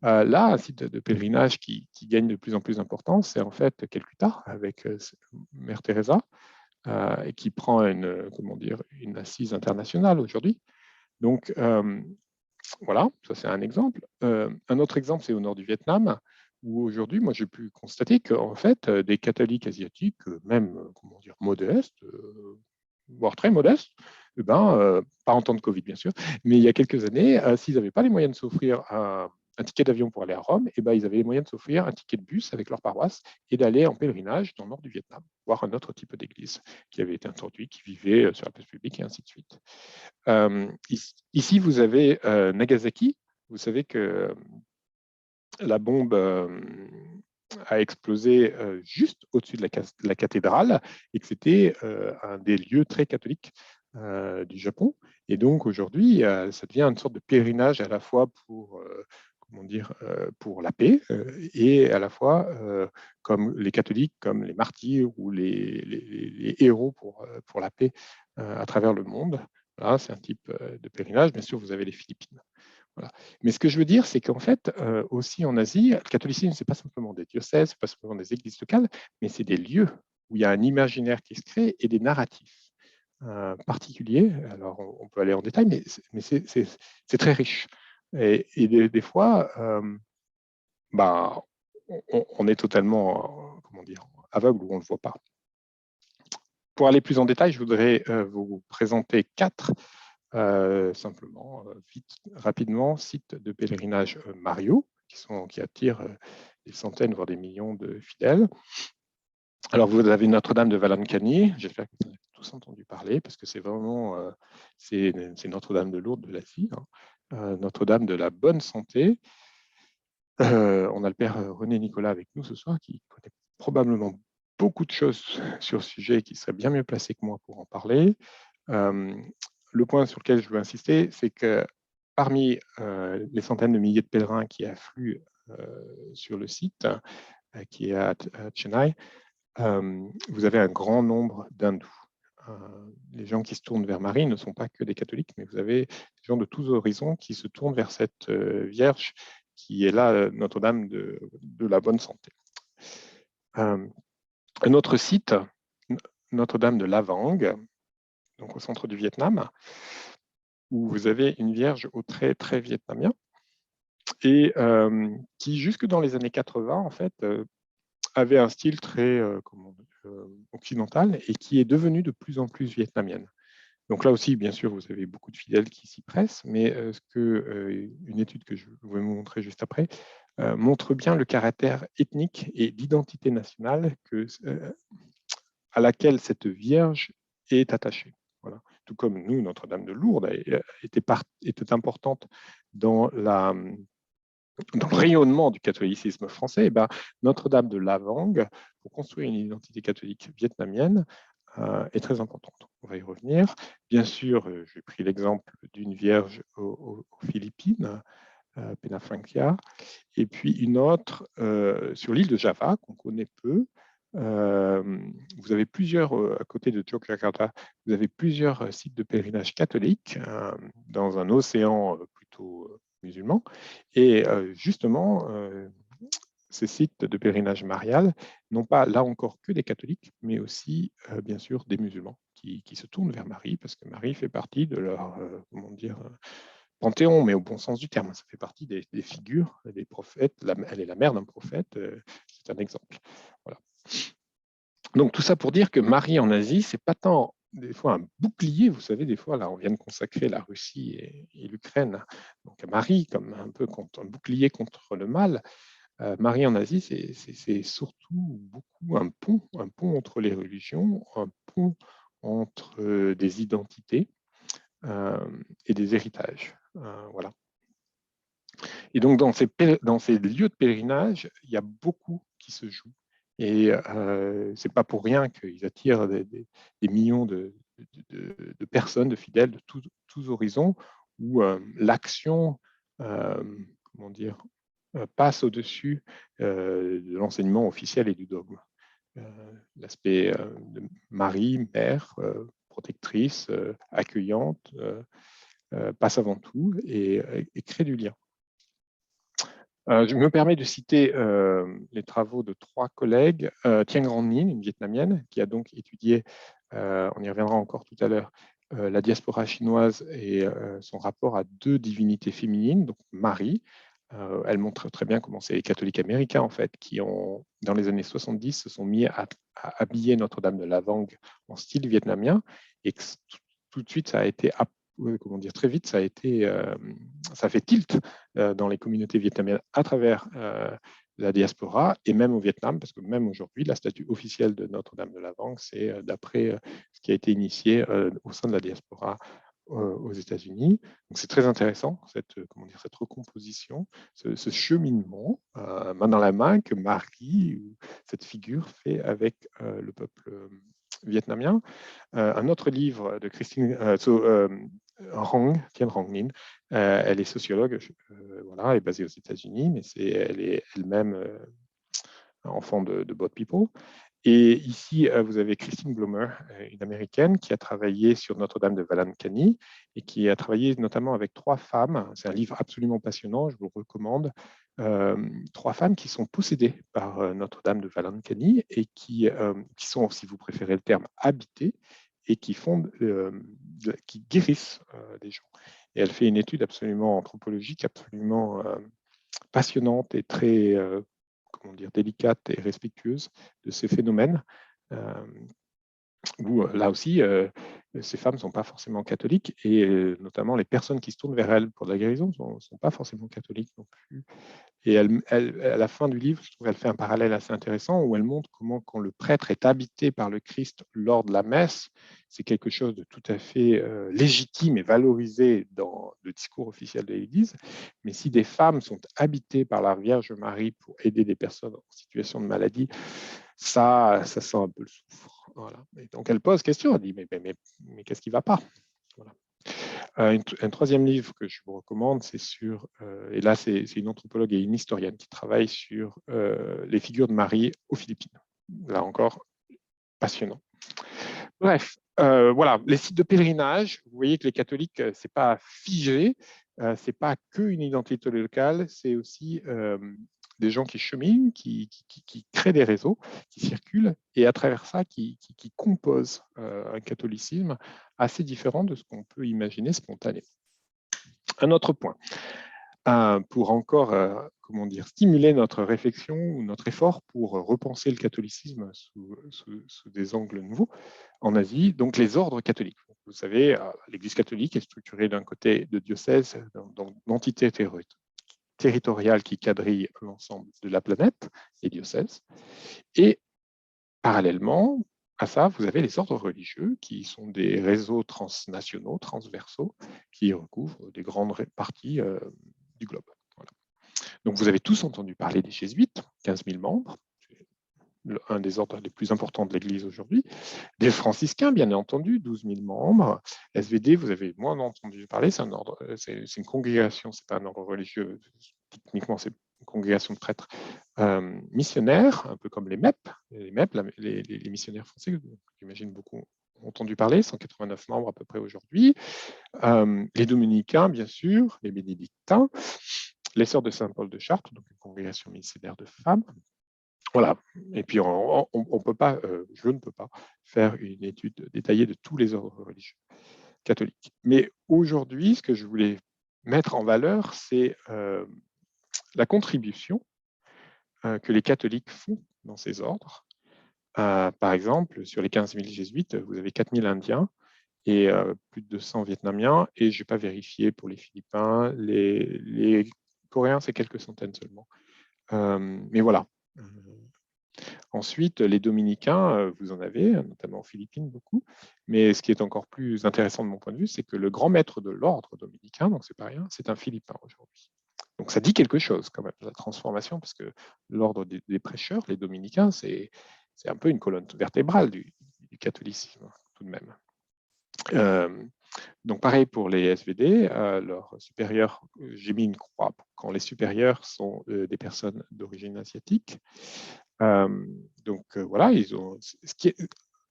Là, un site de pèlerinage qui gagne de plus en plus d'importance, c'est en fait Calcutta, avec Mère Teresa, et qui prend comment dire, une assise internationale aujourd'hui. Donc, voilà, ça c'est un exemple. Un autre exemple, c'est au nord du Vietnam, où aujourd'hui, moi j'ai pu constater qu'en fait, des catholiques asiatiques, même, comment dire, modestes, voire très modestes, eh ben, pas en temps de Covid bien sûr, mais il y a quelques années, s'ils n'avaient pas les moyens de s'offrir un ticket d'avion pour aller à Rome, eh ben, ils avaient les moyens de s'offrir un ticket de bus avec leur paroisse et d'aller en pèlerinage dans le nord du Vietnam, voir un autre type d'église qui avait été introduit, qui vivait sur la place publique et ainsi de suite. Ici, vous avez Nagasaki. Vous savez que la bombe a explosé juste au-dessus de la cathédrale et que c'était un des lieux très catholiques du Japon. Et donc aujourd'hui, ça devient une sorte de pèlerinage à la fois pour comment dire, pour la paix et à la fois comme les catholiques, comme les martyrs ou les héros pour la paix à travers le monde. Voilà, c'est un type de pèlerinage. Bien sûr, vous avez les Philippines. Voilà. Mais ce que je veux dire, c'est qu'en fait, aussi en Asie, le catholicisme, ce n'est pas simplement des diocèses, ce n'est pas simplement des églises locales, mais c'est des lieux où il y a un imaginaire qui se crée et des narratifs particuliers. Alors, on peut aller en détail, mais c'est très riche. Et des fois, bah, on est totalement, comment dire, aveugle ou on ne le voit pas. pour aller plus en détail, je voudrais vous présenter 4, simplement, vite, rapidement, sites de pèlerinage Mario, qui attirent des centaines, voire des millions de fidèles. Alors, vous avez Notre-Dame de Valancani, j'espère que vous en avez tous entendu parler, parce que c'est vraiment, c'est Notre-Dame de Lourdes de l'Asie, hein. Notre-Dame de la Bonne Santé. On a le père René Nicolas avec nous ce soir, qui connaît probablement beaucoup de choses sur ce sujet et qui serait bien mieux placé que moi pour en parler. Le point sur lequel je veux insister, c'est que parmi les centaines de milliers de pèlerins qui affluent sur le site, qui est à Chennai, vous avez un grand nombre d'hindous. Les gens qui se tournent vers Marie ne sont pas que des catholiques, mais vous avez des gens de tous horizons qui se tournent vers cette Vierge qui est là, Notre-Dame de la Bonne Santé. Un autre site, Notre-Dame de Lavang, donc au centre du Vietnam, où vous avez une Vierge au trait très vietnamien, et qui, jusque dans les années 80, en fait, avait un style très occidental et qui est devenue de plus en plus vietnamienne. Donc là aussi, bien sûr, vous avez beaucoup de fidèles qui s'y pressent, mais une étude que je vais vous montrer juste après montre bien le caractère ethnique et l'identité nationale à laquelle cette Vierge est attachée. Voilà. Tout comme nous, Notre-Dame de Lourdes était importante dans le rayonnement du catholicisme français, eh ben, Notre-Dame de Lavang, pour construire une identité catholique vietnamienne, est très importante. On va y revenir. Bien sûr, j'ai pris l'exemple d'une vierge aux Philippines, Penafrancia, et puis une autre sur l'île de Java, qu'on connaît peu. Vous avez plusieurs, à côté de Yogyakarta, vous avez plusieurs sites de pèlerinage catholiques dans un océan plutôt musulman. Et justement, ces sites de pèlerinage marial n'ont pas, là encore, que des catholiques, mais aussi, bien sûr, des musulmans qui se tournent vers Marie, parce que Marie fait partie de leur, comment dire, panthéon, mais au bon sens du terme. Ça fait partie des figures des prophètes. Elle est la mère d'un prophète, c'est un exemple. Voilà. Donc tout ça pour dire que Marie en Asie, c'est pas tant des fois un bouclier, vous savez, des fois là on vient de consacrer la Russie et l'Ukraine, donc Marie comme un peu un bouclier contre le mal. Marie en Asie, c'est surtout beaucoup un pont entre les religions, un pont entre des identités et des héritages. Voilà. Et donc, dans ces lieux de pèlerinage, il y a beaucoup qui se joue. Et ce n'est pas pour rien qu'ils attirent des millions de personnes, de fidèles de tous horizons, où l'action, comment dire, passe au-dessus de l'enseignement officiel et du dogme. L'aspect de Marie, mère, protectrice, accueillante, passe avant tout et crée du lien. Je me permets de citer les travaux de 3 collègues. Thien Nguyen Ninh, une Vietnamienne, qui a donc étudié, on y reviendra encore tout à l'heure, la diaspora chinoise et son rapport à 2 divinités féminines, donc Marie. Elle montre très bien comment c'est les catholiques américains, en fait, qui ont, dans les années 70, se sont mis à habiller Notre-Dame de Lavang en style vietnamien, et que tout de suite, ça a été, comment dire, très vite, ça a fait tilt dans les communautés vietnamiennes à travers la diaspora et même au Vietnam, parce que même aujourd'hui, la statue officielle de Notre-Dame de Lavang, c'est d'après ce qui a été initié au sein de la diaspora aux États-Unis. Donc c'est très intéressant, cette recomposition, ce cheminement main dans la main que Marie, cette figure, fait avec le peuple vietnamien. Un autre livre de Christine Tien Rong Ninh, elle est sociologue, voilà, elle est basée aux États-Unis, mais elle est elle-même enfant de Boat People. Et ici, vous avez Christine Blumer, une Américaine qui a travaillé sur Notre-Dame de Valancani et qui a travaillé notamment avec 3 femmes. C'est un livre absolument passionnant, je vous le recommande. 3 femmes qui sont possédées par Notre-Dame de Valancani et qui sont, si vous préférez le terme, habitées et qui guérissent des gens. Et elle fait une étude absolument anthropologique, absolument passionnante et très délicate et respectueuse de ces phénomènes où là aussi, ces femmes ne sont pas forcément catholiques, et notamment les personnes qui se tournent vers elles pour de la guérison ne sont pas forcément catholiques non plus. Et à la fin du livre, je trouve qu'elle fait un parallèle assez intéressant où elle montre comment, quand le prêtre est habité par le Christ lors de la messe, c'est quelque chose de tout à fait légitime et valorisé dans le discours officiel de l'Église. Mais si des femmes sont habitées par la Vierge Marie pour aider des personnes en situation de maladie, ça sent un peu le soufre. Voilà. Et donc elle pose question, elle dit mais qu'est-ce qui ne va pas? Voilà. Un troisième livre que je vous recommande, c'est sur, et là c'est une anthropologue et une historienne qui travaille sur les figures de Marie aux Philippines. Là encore, passionnant. Bref, voilà, les sites de pèlerinage, vous voyez que les catholiques, c'est pas figé, c'est pas qu'une identité locale, c'est aussi des gens qui cheminent, qui créent des réseaux, qui circulent, et à travers ça, qui composent un catholicisme assez différent de ce qu'on peut imaginer spontané. Un autre point, pour encore comment dire, stimuler notre réflexion ou notre effort pour repenser le catholicisme sous des angles nouveaux en Asie, donc les ordres catholiques. Vous savez, l'Église catholique est structurée d'un côté de diocèses, d'entités territoriales qui quadrillent l'ensemble de la planète, les diocèses, et parallèlement à ça, vous avez les ordres religieux qui sont des réseaux transnationaux, transversaux, qui recouvrent des grandes parties du globe. Voilà. Donc vous avez tous entendu parler des jésuites, 15 000 membres, un des ordres les plus importants de l'Église aujourd'hui. Des franciscains, bien entendu, 12 000 membres. SVD, vous avez moins entendu parler, c'est un ordre, c'est une congrégation, c'est pas un ordre religieux. Techniquement, c'est une congrégation de prêtres missionnaires, un peu comme les MEP. Les MEP, les missionnaires français, j'imagine beaucoup ont entendu parler, 189 membres à peu près aujourd'hui. Les dominicains, bien sûr, les bénédictins, les sœurs de Saint-Paul de Chartres, donc une congrégation missionnaire de femmes. Voilà. Et puis, on peut pas, je ne peux pas faire une étude détaillée de tous les ordres religieux catholiques. Mais aujourd'hui, ce que je voulais mettre en valeur, c'est la contribution que les catholiques font dans ces ordres. Par exemple, sur les 15 000 jésuites, vous avez 4 000 Indiens et plus de 200 Vietnamiens. Et je n'ai pas vérifié pour les Philippins. Les Coréens, c'est quelques centaines seulement. Mais voilà. Ensuite, les dominicains, vous en avez, notamment aux Philippines, beaucoup. Mais ce qui est encore plus intéressant de mon point de vue, c'est que le grand maître de l'ordre dominicain, donc c'est pas rien, c'est un Philippin aujourd'hui. Donc ça dit quelque chose quand même, la transformation, parce que l'ordre des prêcheurs, les dominicains, c'est un peu une colonne vertébrale du catholicisme, tout de même. Donc pareil pour les SVD, leurs supérieurs, j'ai mis une croix quand les supérieurs sont des personnes d'origine asiatique. Voilà, ils ont.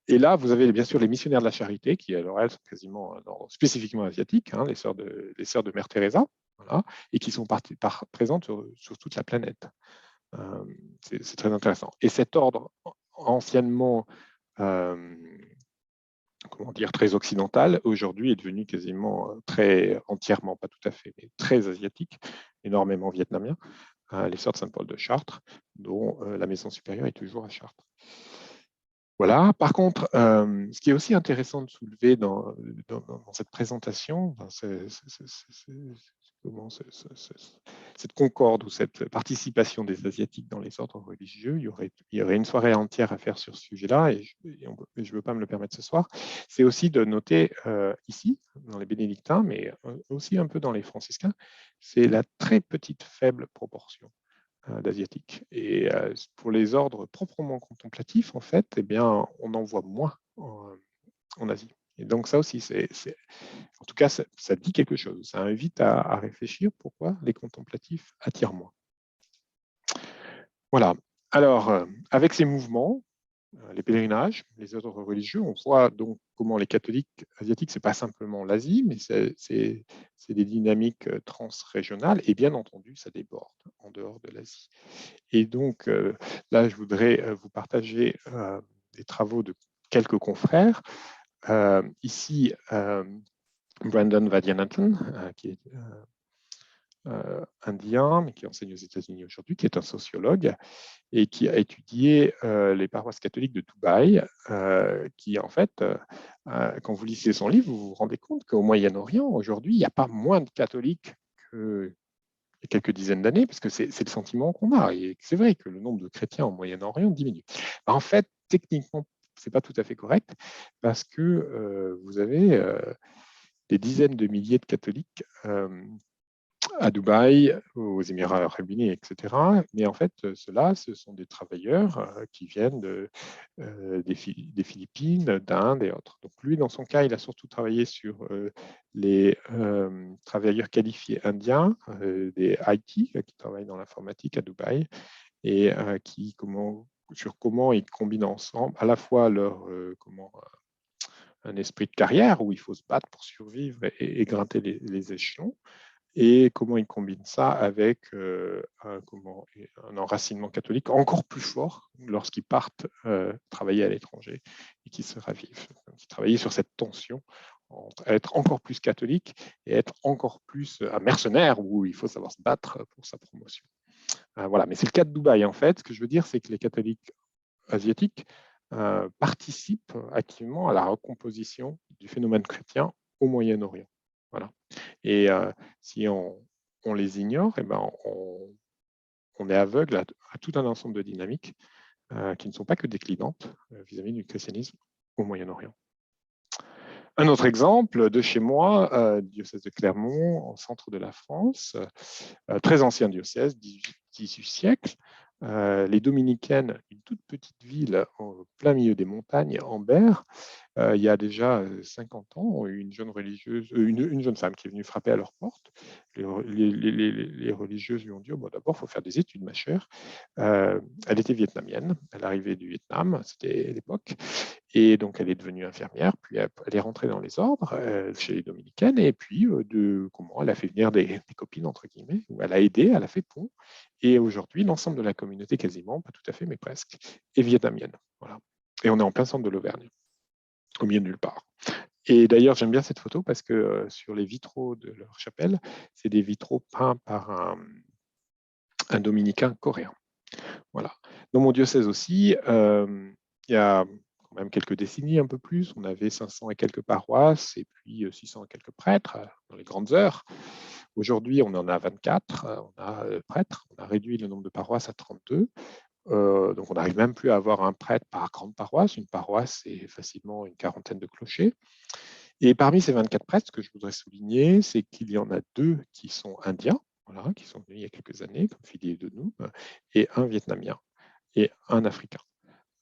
Et là, vous avez bien sûr les missionnaires de la charité, qui alors elles sont quasiment spécifiquement asiatiques, hein, les sœurs de Mère Teresa, voilà, et qui sont présentes sur toute la planète. C'est très intéressant. Et cet ordre, anciennement comment dire, très occidental, aujourd'hui est devenu quasiment très entièrement, pas tout à fait, mais très asiatique, énormément vietnamien. Les sœurs de Saint-Paul de Chartres, dont la maison supérieure est toujours à Chartres. Voilà. Par contre, ce qui est aussi intéressant de soulever dans cette présentation, cette concorde ou cette participation des Asiatiques dans les ordres religieux, il y aurait une soirée entière à faire sur ce sujet-là, et je ne veux pas me le permettre ce soir. C'est aussi de noter ici, dans les bénédictins, mais aussi un peu dans les franciscains, c'est la très petite, faible proportion d'asiatiques. Et pour les ordres proprement contemplatifs, en fait, eh bien, on en voit moins en Asie. Et donc ça aussi, en tout cas, ça dit quelque chose. Ça invite à réfléchir pourquoi les contemplatifs attirent moins. Voilà. Alors, avec ces mouvements, les pèlerinages, les ordres religieux, on voit donc comment les catholiques asiatiques, ce n'est pas simplement l'Asie, mais c'est des dynamiques transrégionales, et bien entendu, ça déborde en dehors de l'Asie. Et donc, là, je voudrais vous partager des travaux de quelques confrères. Ici, Brandon Vaidyanathan, qui est indien, mais qui enseigne aux États-Unis aujourd'hui, qui est un sociologue et qui a étudié les paroisses catholiques de Dubaï, qui en fait, quand vous lisez son livre, vous vous rendez compte qu'au Moyen-Orient, aujourd'hui, il n'y a pas moins de catholiques qu'il y a quelques dizaines d'années, parce que c'est le sentiment qu'on a. Et c'est vrai que le nombre de chrétiens au Moyen-Orient diminue. En fait, techniquement, ce n'est pas tout à fait correct, parce que vous avez des dizaines de milliers de catholiques à Dubaï, aux Émirats arabes unis, etc. Mais en fait, ceux-là, ce sont des travailleurs qui viennent des Philippines, d'Inde et autres. Donc lui, dans son cas, il a surtout travaillé sur les travailleurs qualifiés indiens, des IT, qui travaillent dans l'informatique à Dubaï, et sur comment ils combinent ensemble à la fois un esprit de carrière où il faut se battre pour survivre et grimper les échelons, et comment ils combinent ça avec un enracinement catholique encore plus fort lorsqu'ils partent travailler à l'étranger et qu'ils se ravivent. Donc, ils travaillaient sur cette tension entre être encore plus catholique et être encore plus un mercenaire où il faut savoir se battre pour sa promotion. Voilà, mais c'est le cas de Dubaï en fait. Ce que je veux dire, c'est que les catholiques asiatiques participent activement à la recomposition du phénomène chrétien au Moyen-Orient. Voilà. Et si on les ignore, eh ben on est aveugle à tout un ensemble de dynamiques qui ne sont pas que déclinantes vis-à-vis du christianisme au Moyen-Orient. Un autre exemple de chez moi, diocèse de Clermont, au centre de la France, très ancien diocèse, 18e siècle. Les Dominicaines, une toute petite ville en plein milieu des montagnes, en Berre, il y a déjà 50 ans, une jeune religieuse, une jeune femme qui est venue frapper à leur porte. Les religieuses lui ont dit, oh, bon, d'abord, il faut faire des études, ma chère. Elle était vietnamienne, elle arrivait du Vietnam, c'était l'époque, et donc elle est devenue infirmière, puis elle est rentrée dans les ordres chez les dominicaines, et puis comment elle a fait venir des copines, entre guillemets, où elle a aidé, elle a fait pont, et aujourd'hui, l'ensemble de la communauté, quasiment, pas tout à fait, mais presque, est vietnamienne. Voilà. Et on est en plein centre de l'Auvergne, au milieu de nulle part. Et d'ailleurs, j'aime bien cette photo parce que sur les vitraux de leur chapelle, c'est des vitraux peints par un dominicain coréen. Voilà. Dans mon diocèse aussi, il y a quand même quelques décennies, un peu plus, on avait 500 et quelques paroisses et puis 600 et quelques prêtres dans les grandes heures. Aujourd'hui, on en a 24, on a prêtres, on a réduit le nombre de paroisses à 32. Donc on n'arrive même plus à avoir un prêtre par grande paroisse. Une paroisse, c'est facilement une quarantaine de clochers. Et parmi ces 24 prêtres, ce que je voudrais souligner, c'est qu'il y en a 2 qui sont indiens, voilà, qui sont venus il y a quelques années, comme Philippe de nous, et un vietnamien et un africain.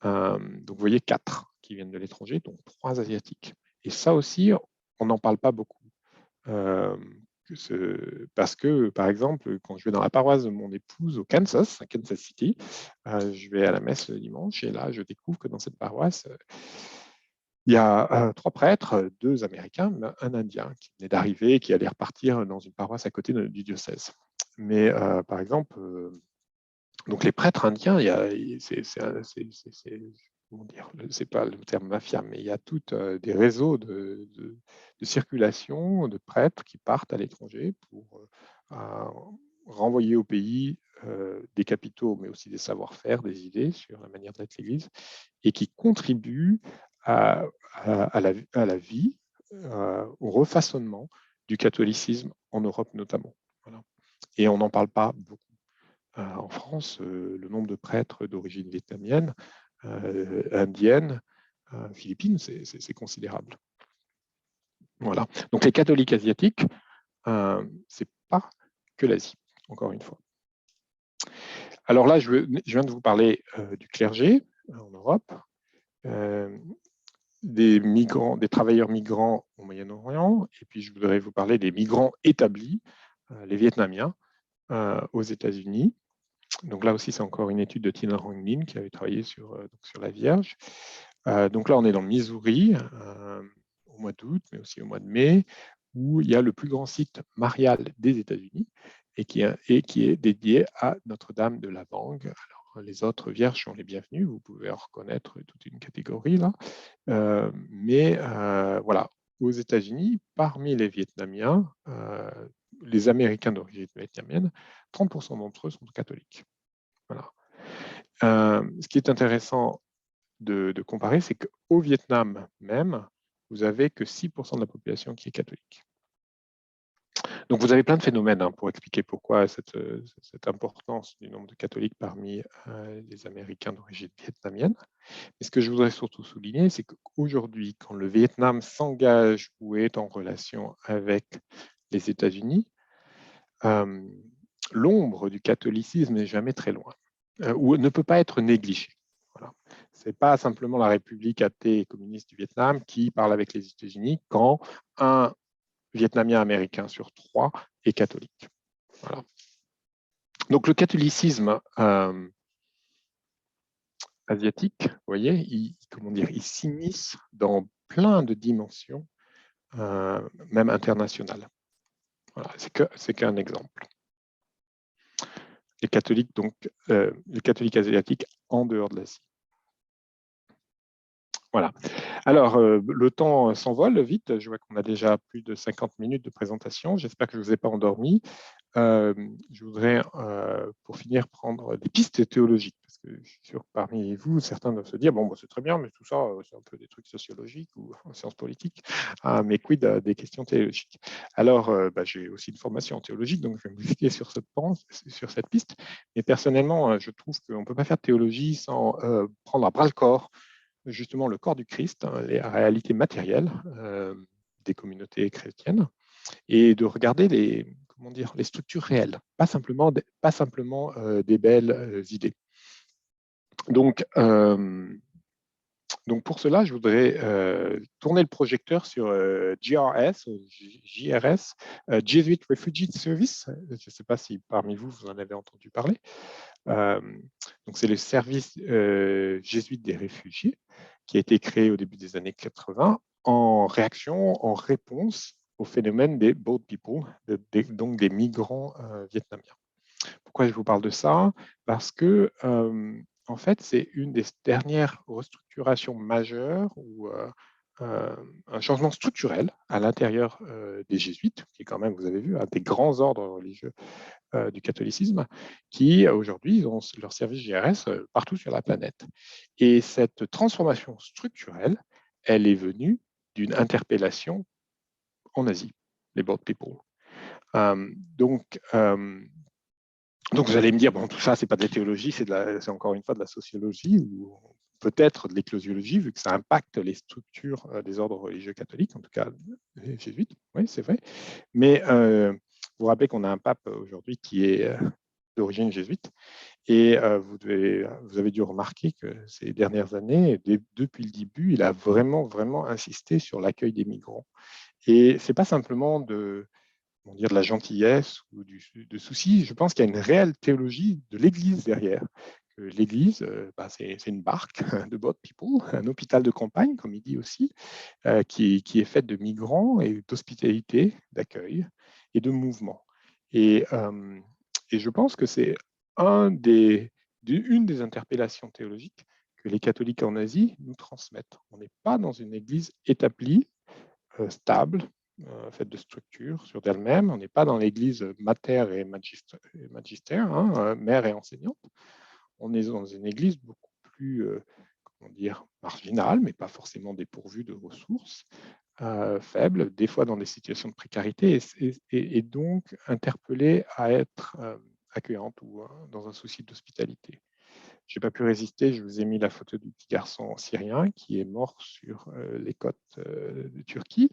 Donc vous voyez 4 qui viennent de l'étranger, donc 3 asiatiques. Et ça aussi, on n'en parle pas beaucoup. Parce que, par exemple, quand je vais dans la paroisse de mon épouse au Kansas, à Kansas City, je vais à la messe le dimanche et là, je découvre que dans cette paroisse, il y a 3 prêtres, 2 Américains, un Indien qui venait d'arriver et qui allait repartir dans une paroisse à côté du diocèse. Mais par exemple, donc les prêtres indiens, comment dire, c'est pas le terme mafia, mais il y a tout des réseaux de circulation de prêtres qui partent à l'étranger pour renvoyer au pays des capitaux, mais aussi des savoir-faire, des idées sur la manière d'être l'Église, et qui contribuent à la vie, au refaçonnement du catholicisme en Europe notamment. Voilà. Et on n'en parle pas beaucoup. En France, le nombre de prêtres d'origine vietnamienne, indienne, philippine, c'est considérable. Voilà. Donc les catholiques asiatiques, c'est pas que l'Asie, encore une fois. Alors là, je viens de vous parler du clergé en Europe, des migrants, des travailleurs migrants au Moyen-Orient, et puis je voudrais vous parler des migrants établis, les Vietnamiens, aux États-Unis. Donc là aussi, c'est encore une étude de Tina Hong Lin qui avait travaillé sur la Vierge. Donc là, on est dans le Missouri, au mois d'août, mais aussi au mois de mai, où il y a le plus grand site marial des États-Unis et qui est dédié à Notre-Dame de la Bangue. Alors, les autres vierges sont les bienvenues, vous pouvez en reconnaître toute une catégorie là. Mais voilà, aux États-Unis, parmi les Vietnamiens, les Américains d'origine vietnamienne, 30% d'entre eux sont catholiques. Voilà. Ce qui est intéressant de comparer, c'est qu'au Vietnam même, vous n'avez que 6% de la population qui est catholique. Donc vous avez plein de phénomènes pour expliquer pourquoi cette importance du nombre de catholiques parmi les Américains d'origine vietnamienne. Mais ce que je voudrais surtout souligner, c'est qu'aujourd'hui, quand le Vietnam s'engage ou est en relation avec les États-Unis, l'ombre du catholicisme n'est jamais très loin, ou ne peut pas être négligée. Voilà. Ce n'est pas simplement la République athée et communiste du Vietnam qui parle avec les États-Unis quand un Vietnamien américain sur 3 est catholique. Voilà. Donc le catholicisme asiatique, vous voyez, il s'immisce dans plein de dimensions, même internationales. Voilà, c'est qu'un exemple. Les catholiques, donc, les catholiques asiatiques en dehors de l'Asie. Voilà. Alors, le temps s'envole vite. Je vois qu'on a déjà plus de 50 minutes de présentation. J'espère que je ne vous ai pas endormi. Je voudrais, pour finir, prendre des pistes théologiques, parce que je suis sûr que parmi vous, certains doivent se dire, bon, c'est très bien, mais tout ça, c'est un peu des trucs sociologiques ou en sciences politiques, mais quid des questions théologiques. Alors, j'ai aussi une formation en théologie, donc je vais me fier sur cette piste, mais personnellement, je trouve qu'on ne peut pas faire de théologie sans prendre à bras le corps justement le corps du Christ, les réalités matérielles des communautés chrétiennes, et de regarder les structures réelles, pas simplement des belles idées. Donc pour cela, je voudrais tourner le projecteur sur JRS, Jesuit Refugee Service. Je ne sais pas si parmi vous, vous en avez entendu parler. Donc c'est le service jésuite des réfugiés qui a été créé au début des années 80 en réponse au phénomène des boat people, donc des migrants vietnamiens. Pourquoi je vous parle de ça? Parce que en fait, c'est une des dernières restructurations majeures ou un changement structurel à l'intérieur des jésuites, qui est quand même, vous avez vu, un des grands ordres religieux du catholicisme, qui aujourd'hui ont leur service JRS partout sur la planète. Et cette transformation structurelle, elle est venue d'une interpellation en Asie, les boat people. Donc vous allez me dire, bon, tout ça, c'est pas de la théologie, c'est encore une fois de la sociologie ou peut-être de l'éclosiologie, vu que ça impacte les structures des ordres religieux catholiques, en tout cas les jésuites, oui, c'est vrai. Mais vous vous rappelez qu'on a un pape aujourd'hui qui est d'origine jésuite, et vous avez dû remarquer que ces dernières années, depuis le début, il a vraiment, vraiment insisté sur l'accueil des migrants. Et c'est pas simplement de la gentillesse ou de souci. Je pense qu'il y a une réelle théologie de l'Église derrière. L'Église, c'est une barque de boat people, un hôpital de campagne, comme il dit aussi, qui est faite de migrants et d'hospitalité, d'accueil et de mouvement. Et je pense que c'est une des interpellations théologiques que les catholiques en Asie nous transmettent. On n'est pas dans une Église établie, stable, faite de structures sur d'elle-même. On n'est pas dans l'église mater et magistère, mère et enseignante. On est dans une église beaucoup plus, marginale, mais pas forcément dépourvue de ressources, faibles, des fois dans des situations de précarité, et donc interpellée à être accueillante ou dans un souci d'hospitalité. Je n'ai pas pu résister, je vous ai mis la photo du petit garçon syrien qui est mort sur les côtes de Turquie,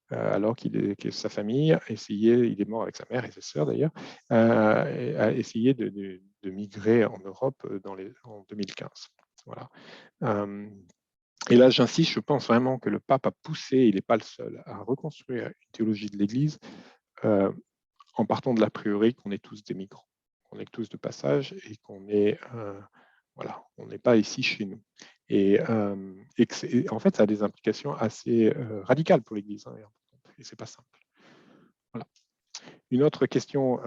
alors que sa famille il est mort avec sa mère et ses sœurs d'ailleurs, a essayé de migrer en Europe en 2015. Voilà. Et là, j'insiste, je pense vraiment que le pape a poussé, il n'est pas le seul, à reconstruire une théologie de l'Église en partant de l'a priori qu'on est tous des migrants, qu'on est tous de passage et qu'on est... on n'est pas ici chez nous. Et en fait, ça a des implications assez radicales pour l'Église, et c'est pas simple. Voilà. Une autre question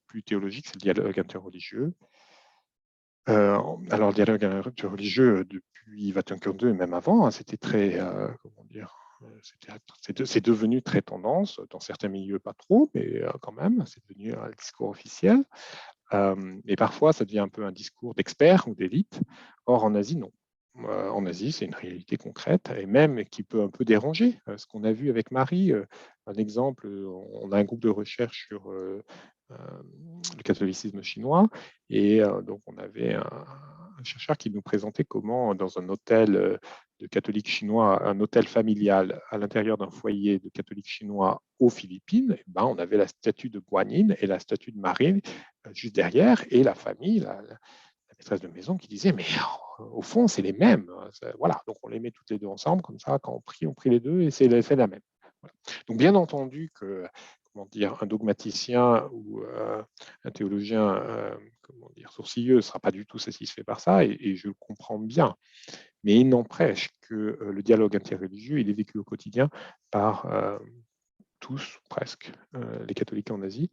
plus théologique, c'est le dialogue interreligieux. Alors, le dialogue interreligieux, depuis Vatican II et même avant, c'était très, c'est devenu très tendance, dans certains milieux pas trop, mais quand même, c'est devenu un discours officiel. Et parfois, ça devient un peu un discours d'expert ou d'élite. Or, en Asie, non. En Asie, c'est une réalité concrète et même qui peut un peu déranger. Ce qu'on a vu avec Marie, un exemple, on a un groupe de recherche sur le catholicisme chinois et donc on avait un chercheur qui nous présentait comment dans un hôtel de catholiques chinois, un hôtel familial à l'intérieur d'un foyer de catholiques chinois aux Philippines, eh ben, on avait la statue de Guanyin et la statue de Marie juste derrière, et la famille, la maîtresse de maison qui disait, mais au fond, c'est les mêmes. Voilà, donc on les met toutes les deux ensemble, comme ça, quand on prie les deux, et c'est la même. Voilà. Donc bien entendu que, comment dire, un dogmaticien ou un théologien, comment dire, sourcilleux ne sera pas du tout satisfait par ça, et je le comprends bien. Mais il n'empêche que le dialogue interreligieux, il est vécu au quotidien par tous, presque, les catholiques en Asie.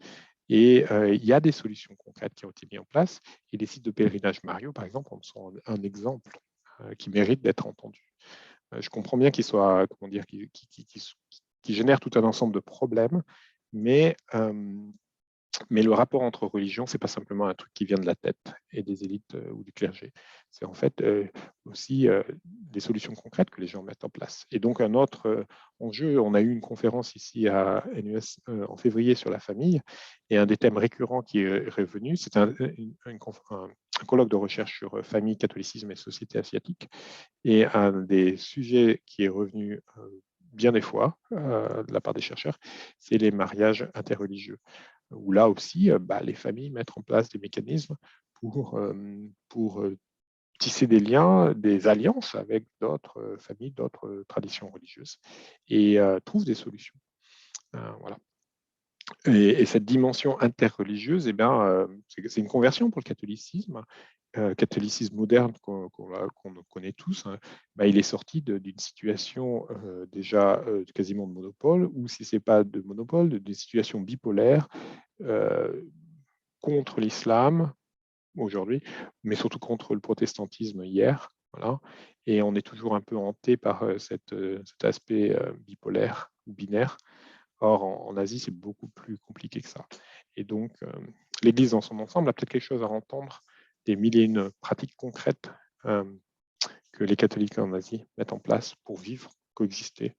Et il y a des solutions concrètes qui ont été mises en place. Et les sites de pèlerinage Mario, par exemple, en sont un exemple qui mérite d'être entendu. Je comprends bien qu'il soit, comment dire, qui génère tout un ensemble de problèmes, mais le rapport entre religions, c'est pas simplement un truc qui vient de la tête et des élites ou du clergé. C'est en fait aussi des solutions concrètes que les gens mettent en place. Et donc un autre enjeu, on a eu une conférence ici à NUS en février sur la famille, et un des thèmes récurrents qui est revenu, c'est un colloque de recherche sur famille, catholicisme et société asiatique. Et un des sujets qui est revenu bien des fois de la part des chercheurs, c'est les mariages interreligieux, où là aussi, les familles mettent en place des mécanismes pour tisser des liens, des alliances avec d'autres familles, d'autres traditions religieuses, et trouvent des solutions. Voilà. Et cette dimension interreligieuse, eh bien, c'est une conversion pour le catholicisme moderne qu'on connaît tous. Hein. Il est sorti d'une situation déjà quasiment de monopole, ou si ce n'est pas de monopole, d'une situation bipolaire contre l'islam aujourd'hui, mais surtout contre le protestantisme hier. Voilà. Et on est toujours un peu hanté par cet aspect bipolaire ou binaire. Or, en Asie, c'est beaucoup plus compliqué que ça. Et donc, l'Église dans son ensemble a peut-être quelque chose à entendre des mille et une pratiques concrètes que les catholiques en Asie mettent en place pour vivre, coexister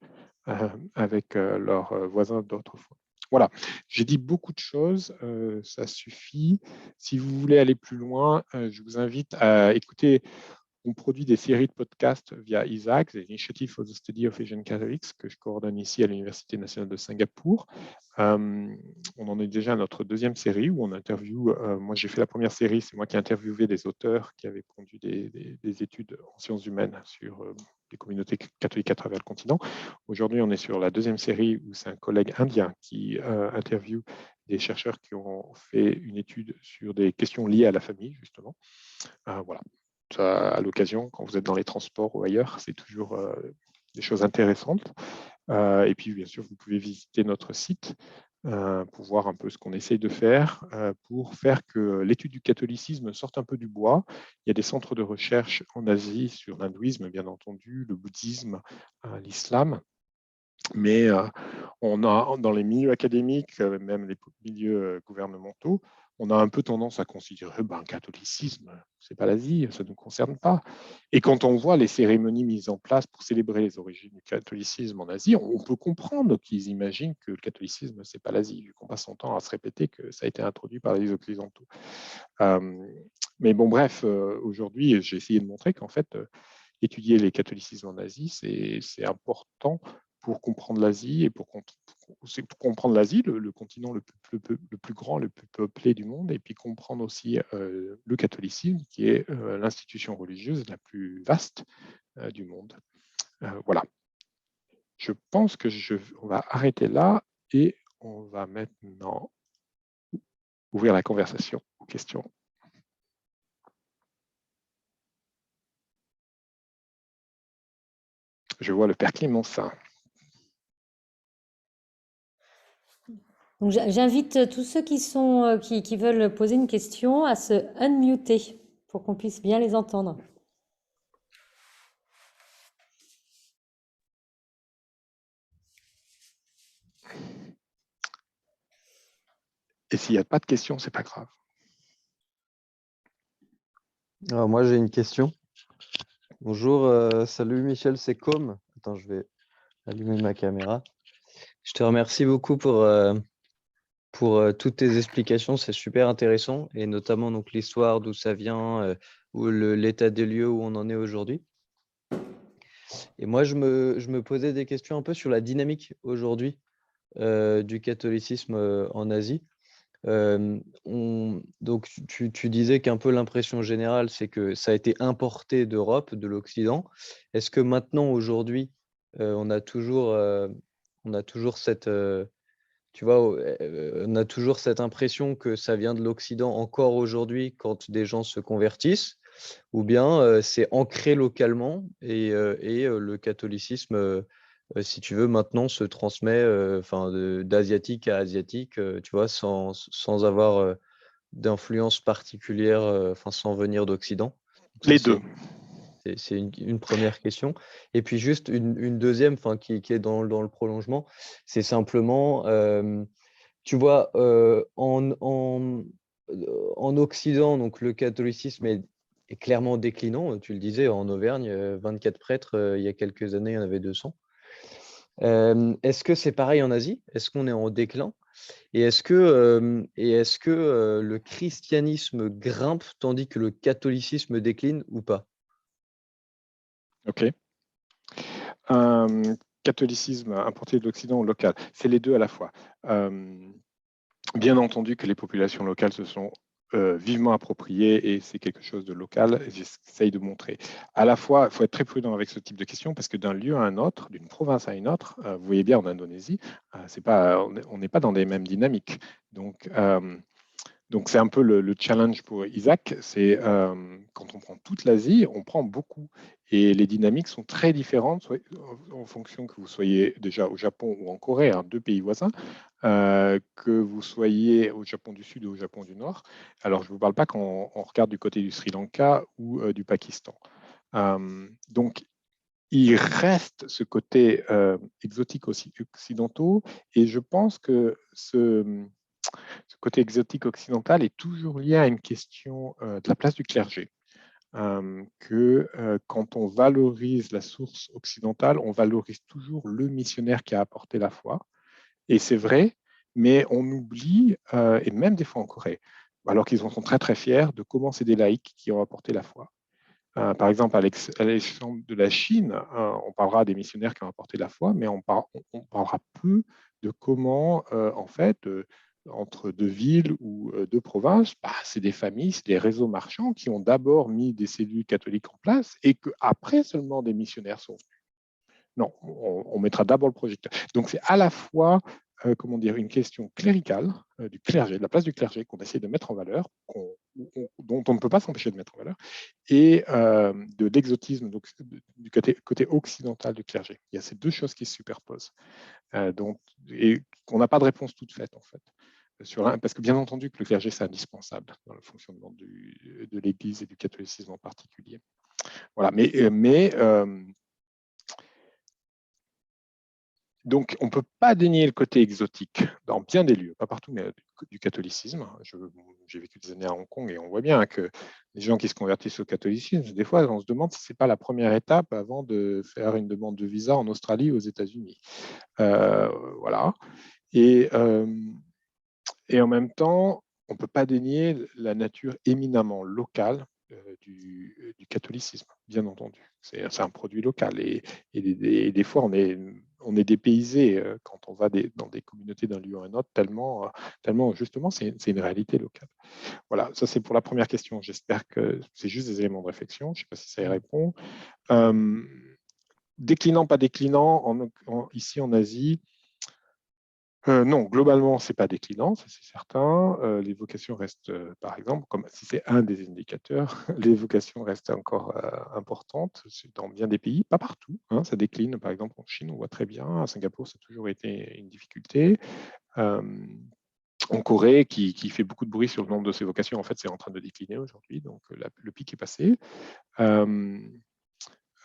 avec leurs voisins d'autres foi. Voilà, j'ai dit beaucoup de choses, ça suffit. Si vous voulez aller plus loin, je vous invite à écouter. On produit des séries de podcasts via ISAC, Initiative for the Study of Asian Catholics, que je coordonne ici à l'Université nationale de Singapour. On en est déjà à notre deuxième série où on interviewe, moi j'ai fait la première série, c'est moi qui ai interviewé des auteurs qui avaient conduit des études en sciences humaines sur les communautés catholiques à travers le continent. Aujourd'hui, on est sur la deuxième série où c'est un collègue indien qui interviewe des chercheurs qui ont fait une étude sur des questions liées à la famille, justement. Voilà. À l'occasion, quand vous êtes dans les transports ou ailleurs, c'est toujours des choses intéressantes. Et puis, bien sûr, vous pouvez visiter notre site pour voir un peu ce qu'on essaye de faire pour faire que l'étude du catholicisme sorte un peu du bois. Il y a des centres de recherche en Asie sur l'hindouisme, bien entendu, le bouddhisme, l'islam. Mais on a, dans les milieux académiques, même les milieux gouvernementaux, on a un peu tendance à considérer le catholicisme, c'est pas l'Asie, ça ne nous concerne pas. Et quand on voit les cérémonies mises en place pour célébrer les origines du catholicisme en Asie, on peut comprendre qu'ils imaginent que le catholicisme, c'est pas l'Asie, vu qu'on passe son temps à se répéter que ça a été introduit par les Occidentaux. Mais bon, bref, aujourd'hui, j'ai essayé de montrer qu'en fait, étudier les catholicismes en Asie, c'est important pour comprendre l'Asie et pour comprendre l'Asie, le continent le plus grand, le plus peuplé du monde, et puis comprendre aussi le catholicisme, qui est l'institution religieuse la plus vaste du monde. Voilà. Je pense que on va arrêter là et on va maintenant ouvrir la conversation aux questions. Je vois le père Clémenceau. Donc, j'invite tous ceux qui veulent poser une question à se unmuter pour qu'on puisse bien les entendre. Et s'il n'y a pas de questions, ce n'est pas grave. Alors moi, j'ai une question. Bonjour, salut Michel, c'est Com. Attends, je vais allumer ma caméra. Je te remercie beaucoup pour toutes tes explications, c'est super intéressant, et notamment donc l'histoire, d'où ça vient, ou l'état des lieux où on en est aujourd'hui. Et moi, je me posais des questions un peu sur la dynamique aujourd'hui du catholicisme en Asie. Donc, tu disais qu'un peu l'impression générale, c'est que ça a été importé d'Europe, de l'Occident. Est-ce que maintenant, aujourd'hui, on a toujours cette, tu vois, on a toujours cette impression que ça vient de l'Occident encore aujourd'hui quand des gens se convertissent, ou bien c'est ancré localement et le catholicisme, si tu veux, maintenant se transmet d'asiatique à asiatique, tu vois, sans avoir d'influence particulière, sans venir d'Occident. Ça, Les deux. c'est une première question. Et puis juste une deuxième, qui est dans le prolongement, c'est simplement, tu vois, en Occident, donc le catholicisme est clairement déclinant. Tu le disais, en Auvergne, 24 prêtres, il y a quelques années, il y en avait 200. Est-ce que c'est pareil en Asie? Est-ce qu'on est en déclin? Et est-ce que le christianisme grimpe tandis que le catholicisme décline ou pas? OK. Catholicisme importé de l'Occident ou local, c'est les deux à la fois. Bien entendu que les populations locales se sont vivement appropriées et c'est quelque chose de local, j'essaye de montrer. À la fois, il faut être très prudent avec ce type de questions parce que d'un lieu à un autre, d'une province à une autre, vous voyez bien en Indonésie, on n'est pas dans les mêmes dynamiques. Donc c'est un peu le challenge pour Isaac, c'est quand on prend toute l'Asie, on prend beaucoup. Et les dynamiques sont très différentes en fonction que vous soyez déjà au Japon ou en Corée, hein, deux pays voisins, que vous soyez au Japon du Sud ou au Japon du Nord. Alors je ne vous parle pas quand on regarde du côté du Sri Lanka ou du Pakistan. Donc il reste ce côté exotique aussi occidentaux et je pense que ce côté exotique occidental est toujours lié à une question de la place du clergé. Quand on valorise la source occidentale, on valorise toujours le missionnaire qui a apporté la foi. Et c'est vrai, mais on oublie, et même des fois en Corée, alors qu'ils en sont très très fiers, de comment c'est des laïcs qui ont apporté la foi. Par exemple, à l'exemple de la Chine, on parlera des missionnaires qui ont apporté la foi, mais on parlera peu de comment, en fait, entre deux villes ou deux provinces, c'est des familles, c'est des réseaux marchands qui ont d'abord mis des cellules catholiques en place et qu'après seulement des missionnaires sont venus. Non, on mettra d'abord le projecteur. Donc c'est à la fois comment dire, une question cléricale du clergé, de la place du clergé qu'on essaie de mettre en valeur, dont on ne peut pas s'empêcher de mettre en valeur, et de l'exotisme du côté occidental du clergé. Il y a ces deux choses qui se superposent et qu'on n'a pas de réponse toute faite en fait. Parce que bien entendu que le clergé c'est indispensable dans le fonctionnement de l'Église et du catholicisme en particulier. Voilà, donc, on ne peut pas dénier le côté exotique dans bien des lieux, pas partout, mais du catholicisme. J'ai vécu des années à Hong Kong et on voit bien que les gens qui se convertissent au catholicisme, des fois, on se demande si ce n'est pas la première étape avant de faire une demande de visa en Australie ou aux États-Unis. Voilà. Et en même temps, on ne peut pas dénier la nature éminemment locale du catholicisme, bien entendu. C'est un produit local et des fois, on est dépaysé quand on va dans des communautés d'un lieu à un autre, tellement justement, c'est une réalité locale. Voilà, ça c'est pour la première question. J'espère que c'est juste des éléments de réflexion. Je ne sais pas si ça y répond. Déclinant, pas déclinant, ici en Asie, non, globalement, ce n'est pas déclinant, ça c'est certain. Les vocations restent, par exemple, comme si c'est un des indicateurs, les vocations restent encore importantes dans bien des pays, pas partout, hein, ça décline. Par exemple, en Chine, on voit très bien, à Singapour, ça a toujours été une difficulté. En Corée, qui fait beaucoup de bruit sur le nombre de ses vocations, en fait, c'est en train de décliner aujourd'hui, donc le pic est passé.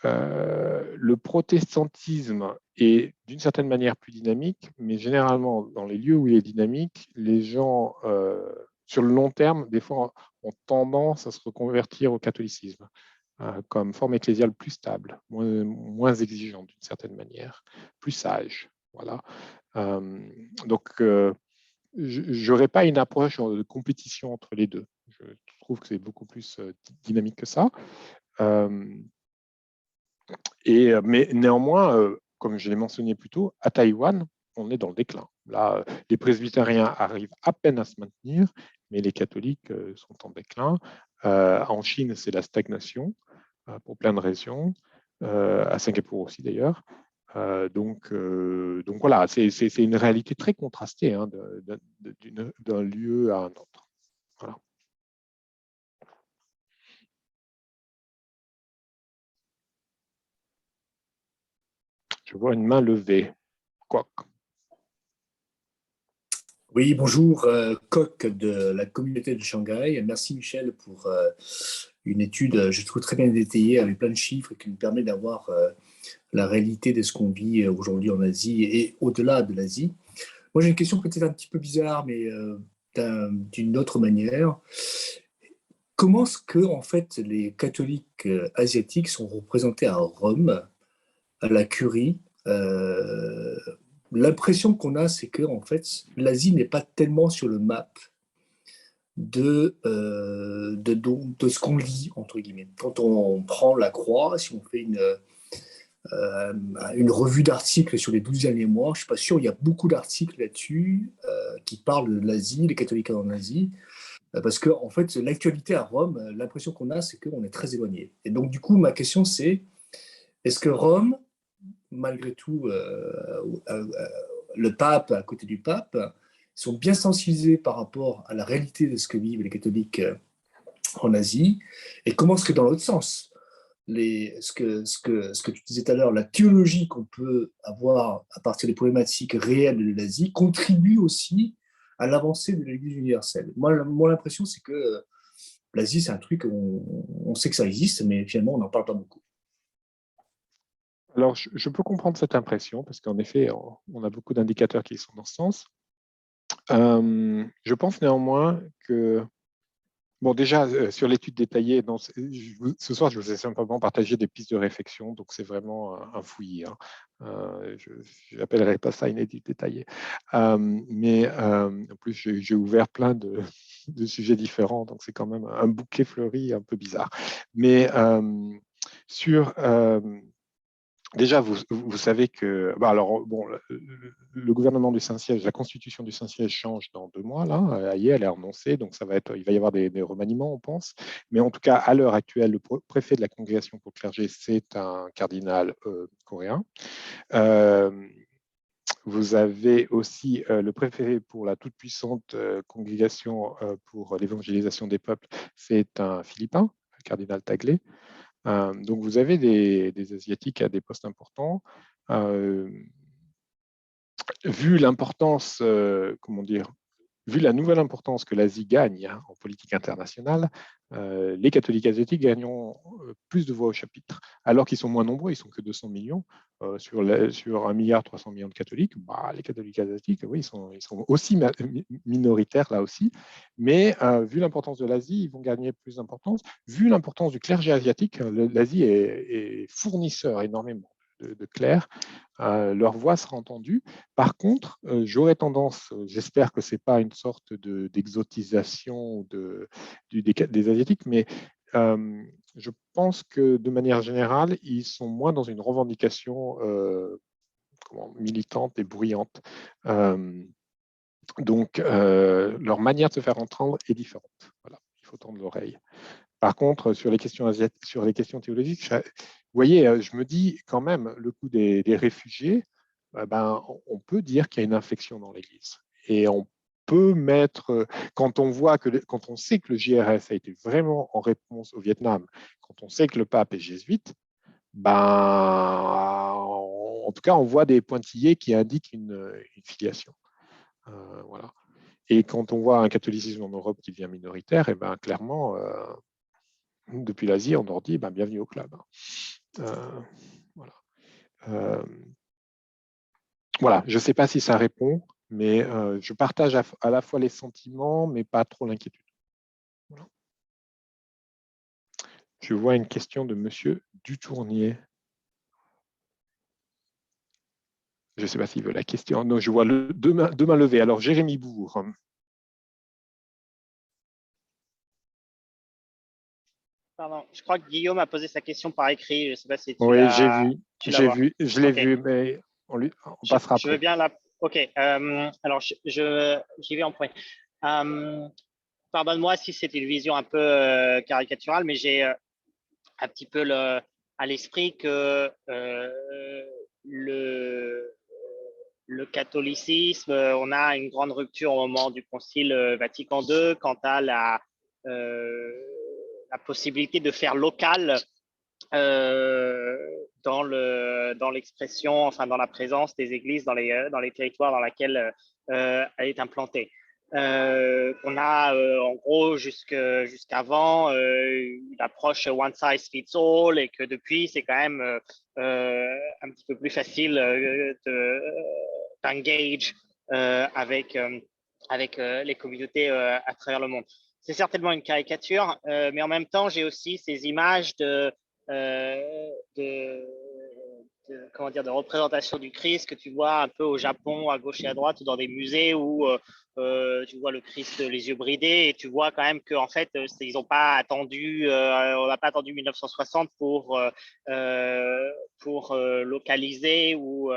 le protestantisme est d'une certaine manière plus dynamique, mais généralement, dans les lieux où il est dynamique, les gens, sur le long terme, des fois, ont tendance à se reconvertir au catholicisme comme forme ecclésiale plus stable, moins exigeante d'une certaine manière, plus sage. Voilà. Donc, je n'aurais pas une approche de compétition entre les deux. Je trouve que c'est beaucoup plus dynamique que ça. Mais néanmoins, comme je l'ai mentionné plus tôt, à Taïwan, on est dans le déclin. Là, les presbytériens arrivent à peine à se maintenir, mais les catholiques sont en déclin. En Chine, c'est la stagnation pour plein de raisons. À Singapour aussi, d'ailleurs. Donc voilà, c'est une réalité très contrastée hein, d'un lieu à un autre. Voilà. Je vois une main levée. Quoi? Oui, bonjour, Coq de la communauté de Shanghai. Merci Michel pour une étude, je trouve très bien détaillée, avec plein de chiffres, qui nous permet d'avoir la réalité de ce qu'on vit aujourd'hui en Asie et au-delà de l'Asie. Moi, j'ai une question peut-être un petit peu bizarre, mais d'une autre manière. Comment est-ce que, en fait, les catholiques asiatiques sont représentés à Rome, à la curie? L'impression qu'on a, c'est que en fait, l'Asie n'est pas tellement sur le map de ce qu'on lit, entre guillemets. Quand on prend la croix, si on fait une revue d'articles sur les 12 derniers mois, je ne suis pas sûr, il y a beaucoup d'articles là-dessus qui parlent de l'Asie, les catholiques en Asie, parce que en fait, l'actualité à Rome, l'impression qu'on a, c'est qu'on est très éloigné. Et donc, du coup, ma question, c'est, est-ce que Rome, malgré tout, le pape, à côté du pape, sont bien sensibilisés par rapport à la réalité de ce que vivent les catholiques en Asie, et comment serait dans l'autre sens ce que tu disais tout à l'heure, la théologie qu'on peut avoir à partir des problématiques réelles de l'Asie contribue aussi à l'avancée de l'Église universelle. Moi, mon impression, c'est que l'Asie, c'est un truc, on sait que ça existe, mais finalement, on n'en parle pas beaucoup. Alors, je peux comprendre cette impression, parce qu'en effet, on a beaucoup d'indicateurs qui sont dans ce sens. Je pense néanmoins que, bon, déjà, sur l'étude détaillée, ce soir, je vous ai simplement partagé des pistes de réflexion, donc c'est vraiment un fouillis. Hein. Je n'appellerai pas ça une étude détaillée. Mais en plus, j'ai ouvert plein de sujets différents, donc c'est quand même un bouquet fleuri un peu bizarre. Mais sur... déjà, vous savez que, alors, bon, le gouvernement du Saint-Siège, la constitution du Saint-Siège change dans 2 mois, là, hier, elle est annoncée, donc il va y avoir des remaniements, on pense. Mais en tout cas, à l'heure actuelle, le préfet de la congrégation pour le clergé, c'est un cardinal coréen. Vous avez aussi le préfet pour la toute-puissante congrégation pour l'évangélisation des peuples, c'est un Philippin, le cardinal Taglé. Donc, vous avez des Asiatiques à des postes importants. Vu l'importance, comment dire, vu la nouvelle importance que l'Asie gagne hein, en politique internationale, les catholiques asiatiques gagneront plus de voix au chapitre, alors qu'ils sont moins nombreux, ils sont que 200 millions. Sur 1,3 milliard de catholiques, les catholiques asiatiques, oui, ils sont aussi minoritaires là aussi. Mais vu l'importance de l'Asie, ils vont gagner plus d'importance. Vu l'importance du clergé asiatique, l'Asie est fournisseur énormément de clercs. Leur voix sera entendue. Par contre, j'aurais tendance, j'espère que ce n'est pas une sorte d'exotisation des Asiatiques, mais je pense que de manière générale, ils sont moins dans une revendication militante et bruyante. Donc, leur manière de se faire entendre est différente. Voilà, il faut tendre l'oreille. Par contre, sur les questions théologiques, vous voyez, je me dis quand même, le coup des réfugiés, on peut dire qu'il y a une inflexion dans l'Église. Et on peut mettre, quand on sait que le JRS a été vraiment en réponse au Vietnam, quand on sait que le pape est jésuite, en tout cas, on voit des pointillés qui indiquent une filiation. Voilà. Et quand on voit un catholicisme en Europe qui devient minoritaire, clairement, depuis l'Asie, on leur dit bienvenue au club. Voilà. Voilà, je ne sais pas si ça répond, mais je partage à la fois les sentiments, mais pas trop l'inquiétude. Voilà. Je vois une question de Monsieur Dutournier. Je ne sais pas s'il veut la question. Non, je vois deux mains levées. Alors, Jérémy Bourg. Pardon, je crois que Guillaume a posé sa question par écrit. Je ne sais pas si tu Oui, j'ai l'as. vu. Tu la vois. Je l'ai Ok. vu, mais on passera Je veux après. bien la. Ok. Alors, j'y vais en premier. Pardonne-moi si c'est une vision un peu caricaturale, mais j'ai un petit peu à l'esprit que le catholicisme, on a une grande rupture au moment du Concile Vatican II quant à la possibilité de faire local dans l'expression, enfin dans la présence des églises dans les territoires dans lesquels elle est implantée. On a en gros jusqu'avant une approche one size fits all et que depuis c'est quand même un petit peu plus facile d'engage avec les communautés à travers le monde. C'est certainement une caricature, mais en même temps j'ai aussi ces images comment dire, de représentation du Christ que tu vois un peu au Japon, à gauche et à droite, ou dans des musées où tu vois le Christ les yeux bridés et tu vois quand même qu'en fait, ils n'ont pas attendu, on n'a pas attendu 1960 pour localiser ou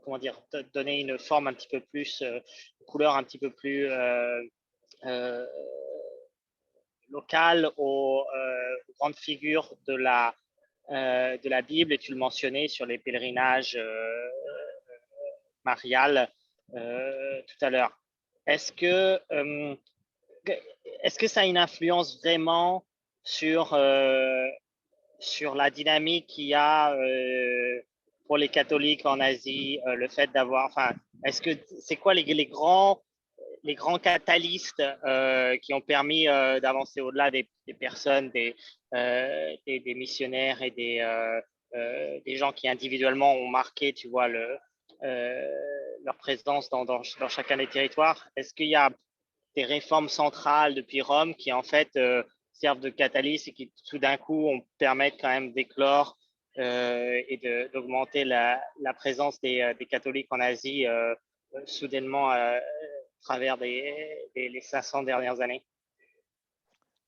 comment dire, donner une forme un petit peu plus, une couleur un petit peu plus euh, locale aux grandes figures de la Bible, et tu le mentionnais sur les pèlerinages mariales tout à l'heure. Est-ce que ça a une influence vraiment sur la dynamique qu'il y a pour les catholiques en Asie, le fait d'avoir, enfin, est-ce que c'est quoi les grands catalystes qui ont permis d'avancer au-delà des personnes, des missionnaires et des gens qui individuellement ont marqué, tu vois, leur présence dans chacun des territoires? Est-ce qu'il y a des réformes centrales depuis Rome qui en fait servent de catalyse et qui tout d'un coup permettent quand même d'éclore et d'augmenter la présence des catholiques en Asie soudainement à travers les 500 dernières années?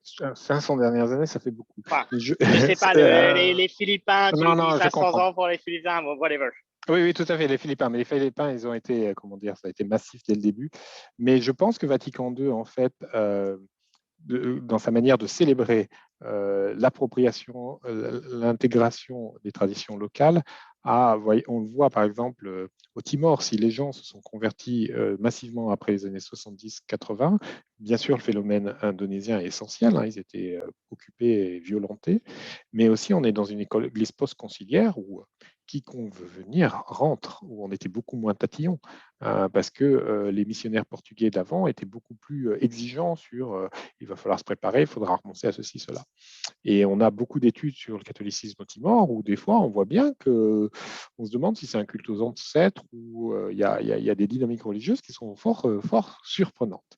500 dernières années, ça fait beaucoup. Enfin, je sais pas, les Philippins, tu non, dis je 500 comprends. ans pour les Philippins, whatever. Oui, tout à fait, les Philippins. Mais les Philippins, ils ont été, comment dire, ça a été massif dès le début. Mais je pense que Vatican II, en fait, dans sa manière de célébrer l'appropriation, l'intégration des traditions locales, on le voit par exemple au Timor, si les gens se sont convertis massivement après les années 70-80, bien sûr le phénomène indonésien est essentiel, hein, ils étaient occupés et violentés, mais aussi on est dans une église post-conciliaire où quiconque veut venir rentre, où on était beaucoup moins tatillon, parce que les missionnaires portugais d'avant étaient beaucoup plus exigeants sur il va falloir se préparer, il faudra renoncer à ceci, cela. Et on a beaucoup d'études sur le catholicisme au Timor où des fois on voit bien qu'on se demande si c'est un culte aux ancêtres ou il y a des dynamiques religieuses qui sont fort surprenantes.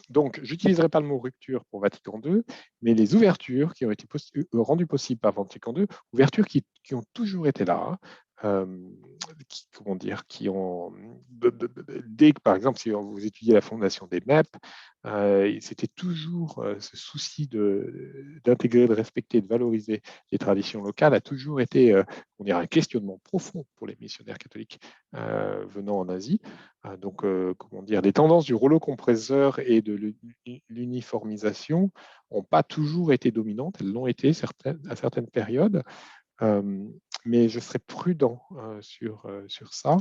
Donc, je n'utiliserai pas le mot rupture pour Vatican II, mais les ouvertures qui ont été rendues possibles par Vatican II, ouvertures qui ont toujours été là, comment dire, qui ont, dès que, par exemple, si vous étudiez la fondation des MEP, c'était toujours ce souci d'intégrer, de respecter, de valoriser les traditions locales a toujours été on dirait un questionnement profond pour les missionnaires catholiques venant en Asie. Donc, comment dire, les tendances du rouleau compresseur et de l'uniformisation n'ont pas toujours été dominantes, elles l'ont été à certaines périodes, mais je serais prudent sur ça,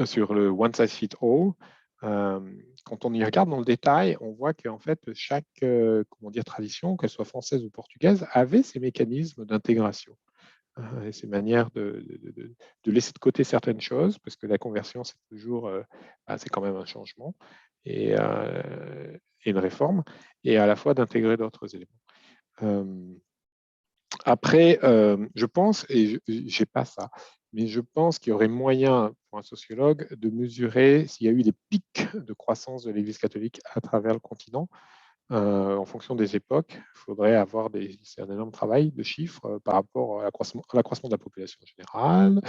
sur le one size fit all. Quand on y regarde dans le détail, on voit qu'en fait, chaque comment dire, tradition, qu'elle soit française ou portugaise, avait ses mécanismes d'intégration et ces manières de laisser de côté certaines choses, parce que la conversion, c'est toujours, c'est quand même un changement. Et et une réforme, et à la fois d'intégrer d'autres éléments. Après, je pense, et je n'ai pas ça, mais je pense qu'il y aurait moyen pour un sociologue de mesurer s'il y a eu des pics de croissance de l'Église catholique à travers le continent. En fonction des époques, il faudrait avoir c'est un énorme travail de chiffres par rapport à l'accroissement de la population générale,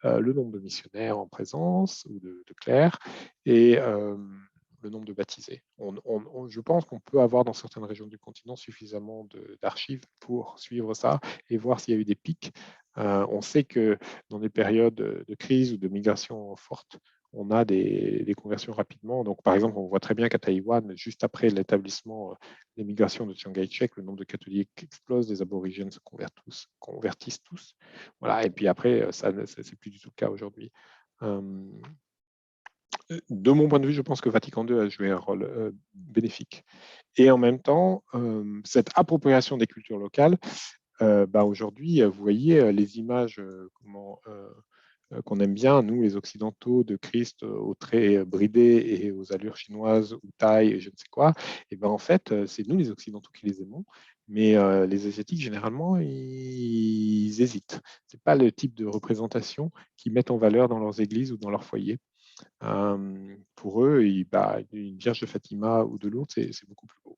le nombre de missionnaires en présence ou de clercs et le nombre de baptisés. Je pense qu'on peut avoir dans certaines régions du continent suffisamment d'archives pour suivre ça et voir s'il y a eu des pics. On sait que dans des périodes de crise ou de migration forte, on a des conversions rapidement. Donc, par exemple, on voit très bien qu'à Taïwan, juste après l'établissement des migrations de Chiang Kai-shek, le nombre de catholiques explose, les aborigènes se convertissent tous. Voilà. Et puis après, ça c'est plus du tout le cas aujourd'hui. De mon point de vue, je pense que Vatican II a joué un rôle bénéfique. Et en même temps, cette appropriation des cultures locales, aujourd'hui, vous voyez les images qu'on aime bien, nous, les Occidentaux, de Christ aux traits bridés et aux allures chinoises ou thaï, et je ne sais quoi. Et en fait, c'est nous, les Occidentaux, qui les aimons. Mais les Asiatiques, généralement, ils hésitent. Ce n'est pas le type de représentation qu'ils mettent en valeur dans leurs églises ou dans leurs foyers. Pour eux, une Vierge de Fatima ou de Lourdes, c'est beaucoup plus beau.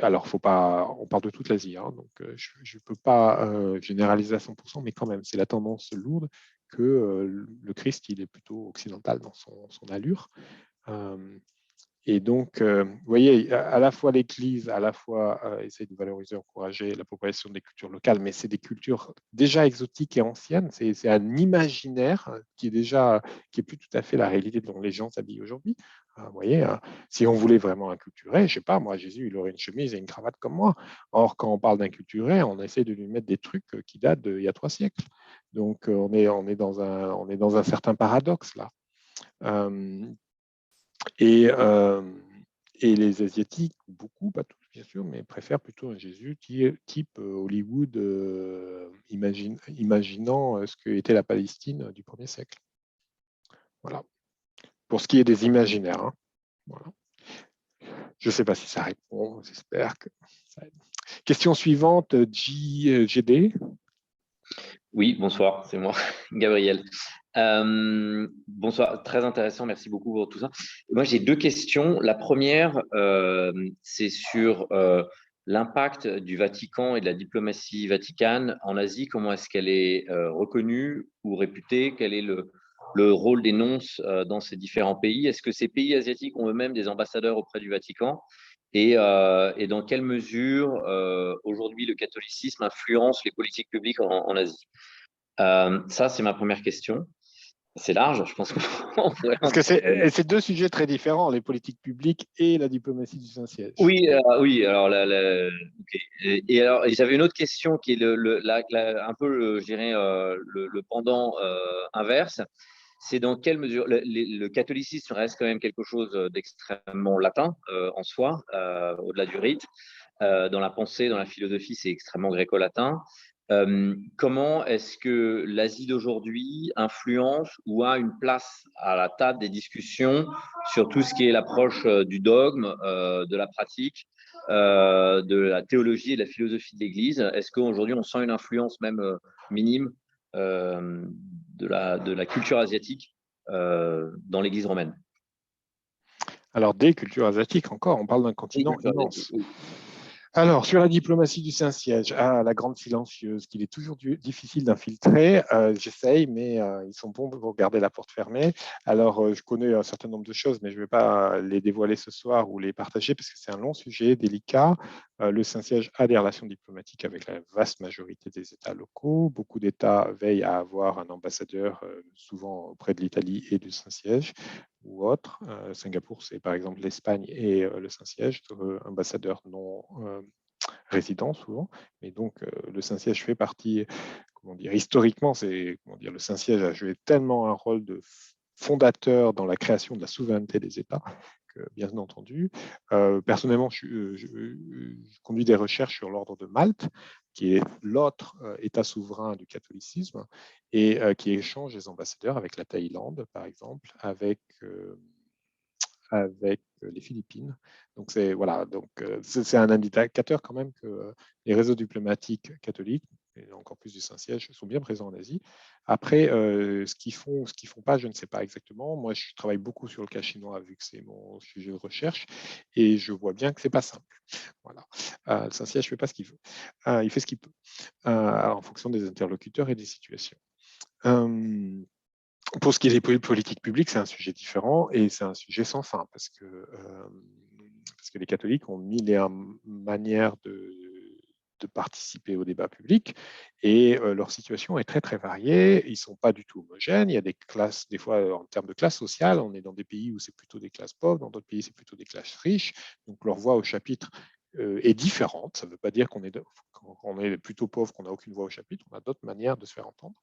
Alors, faut pas, on parle de toute l'Asie, hein, donc je ne peux pas généraliser à 100%, mais quand même, c'est la tendance lourde que le Christ, il est plutôt occidental dans son allure. Et donc, vous voyez, à la fois l'Église, à la fois essaye de valoriser, encourager la propagation des cultures locales, mais c'est des cultures déjà exotiques et anciennes. C'est un imaginaire qui est plus tout à fait la réalité dont les gens s'habillent aujourd'hui. Vous voyez, si on voulait vraiment inculturer, je sais pas, moi, Jésus, il aurait une chemise et une cravate comme moi. Or, quand on parle d'inculturer, on essaie de lui mettre des trucs qui datent d'il y a 3 siècles. Donc, on est dans un certain paradoxe là. Et les Asiatiques, beaucoup, pas tous bien sûr, mais préfèrent plutôt un Jésus type Hollywood, imaginant ce qu'était la Palestine du 1er siècle. Voilà. Pour ce qui est des imaginaires. Hein. Voilà. Je ne sais pas si ça répond, j'espère que ça aide. Question suivante, GD. Oui, bonsoir, c'est moi, Gabriel. Bonsoir, très intéressant, merci beaucoup pour tout ça. Moi, j'ai 2 questions. La première, c'est sur l'impact du Vatican et de la diplomatie vaticane en Asie. Comment est-ce qu'elle est reconnue ou réputée? Quel est le rôle des nonces dans ces différents pays? Est-ce que ces pays asiatiques ont eux-mêmes des ambassadeurs auprès du Vatican? Et dans quelle mesure aujourd'hui le catholicisme influence les politiques publiques en Asie? Ça, c'est ma première question. C'est large, je pense qu'on pourrait... Parce que c'est 2 sujets très différents, les politiques publiques et la diplomatie du Saint-Siège. Oui, alors, okay. Et alors, j'avais une autre question qui est un peu, je dirais, le pendant inverse. C'est dans quelle mesure le catholicisme reste quand même quelque chose d'extrêmement latin en soi, au-delà du rite. Dans la pensée, dans la philosophie, c'est extrêmement gréco-latin. Comment est-ce que l'Asie d'aujourd'hui influence ou a une place à la table des discussions sur tout ce qui est l'approche du dogme, de la pratique, de la théologie et de la philosophie de l'Église? Est-ce qu'aujourd'hui, on sent une influence même minime de la culture asiatique dans l'Église romaine? Alors, des cultures asiatiques, encore, on parle d'un continent immense. Oui. Alors, sur la diplomatie du Saint-Siège, la grande silencieuse, qu'il est toujours difficile d'infiltrer, j'essaye, mais ils sont bons pour garder la porte fermée. Alors, je connais un certain nombre de choses, mais je ne vais pas les dévoiler ce soir ou les partager parce que c'est un long sujet, délicat. Le Saint-Siège a des relations diplomatiques avec la vaste majorité des États locaux. Beaucoup d'États veillent à avoir un ambassadeur, souvent auprès de l'Italie et du Saint-Siège ou autre. Singapour, c'est par exemple l'Espagne et le Saint-Siège, ambassadeur non résident souvent. Et donc, le Saint-Siège fait partie, historiquement, le Saint-Siège a joué tellement un rôle de fondateur dans la création de la souveraineté des États que, bien entendu, personnellement, je conduis des recherches sur l'ordre de Malte, qui est l'autre État souverain du catholicisme et qui échange des ambassadeurs avec la Thaïlande, par exemple, avec avec les Philippines. Donc, c'est un indicateur quand même que les réseaux diplomatiques catholiques, et encore plus du Saint-Siège, sont bien présents en Asie. Après, ce qu'ils font pas, je ne sais pas exactement. Moi, je travaille beaucoup sur le cas chinois, vu que c'est mon sujet de recherche, et je vois bien que c'est pas simple. Voilà. Le Saint-Siège ne fait pas ce qu'il veut. Il fait ce qu'il peut, en fonction des interlocuteurs et des situations. Pour ce qui est des politiques publiques, c'est un sujet différent et c'est un sujet sans fin parce que les catholiques ont mille et une manières de participer au débat public et leur situation est très très variée. Ils ne sont pas du tout homogènes. Il y a des classes, des fois en termes de classe sociale, on est dans des pays où c'est plutôt des classes pauvres, dans d'autres pays c'est plutôt des classes riches. Donc leur voix au chapitre est différente. Ça ne veut pas dire qu'on est plutôt pauvre, qu'on n'a aucune voix au chapitre. On a d'autres manières de se faire entendre.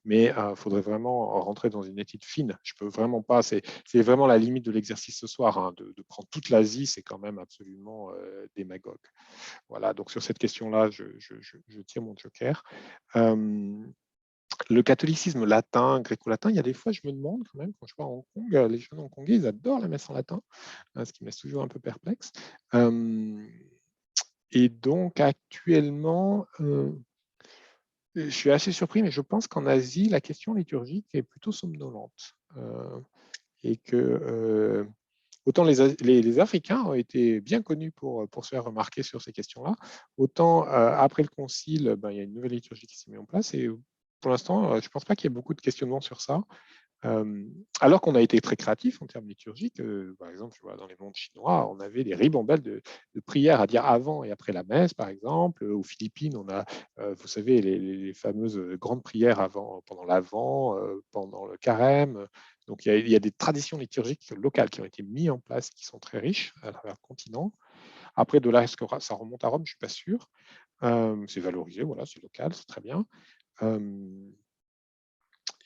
Mais il faudrait vraiment rentrer dans une étude fine. Je peux vraiment pas. C'est vraiment la limite de l'exercice ce soir. Hein, de prendre toute l'Asie, c'est quand même absolument démagogue. Voilà. Donc sur cette question-là, je tire mon joker. Le catholicisme latin, gréco-latin, il y a des fois, je me demande quand même, quand je vais à Hong Kong, les jeunes hongkongais, ils adorent la messe en latin, ce qui me laisse toujours un peu perplexe. Et donc, actuellement, je suis assez surpris, mais je pense qu'en Asie, la question liturgique est plutôt somnolente. Et que autant les Africains ont été bien connus pour se faire remarquer sur ces questions-là, autant après le concile, il y a une nouvelle liturgie qui s'est mise en place. Et pour l'instant, je ne pense pas qu'il y ait beaucoup de questionnements sur ça. Alors qu'on a été très créatif en termes liturgiques. Par exemple, je vois, dans les mondes chinois, on avait des ribambelles de prières à dire avant et après la messe, par exemple. Aux Philippines, on a, vous savez, les fameuses grandes prières pendant l'Avent, pendant le carême. Donc, il y a des traditions liturgiques locales qui ont été mises en place, qui sont très riches à travers le continent. Après, de là, est-ce que ça remonte à Rome? Je ne suis pas sûr. C'est valorisé, voilà, c'est local, c'est très bien.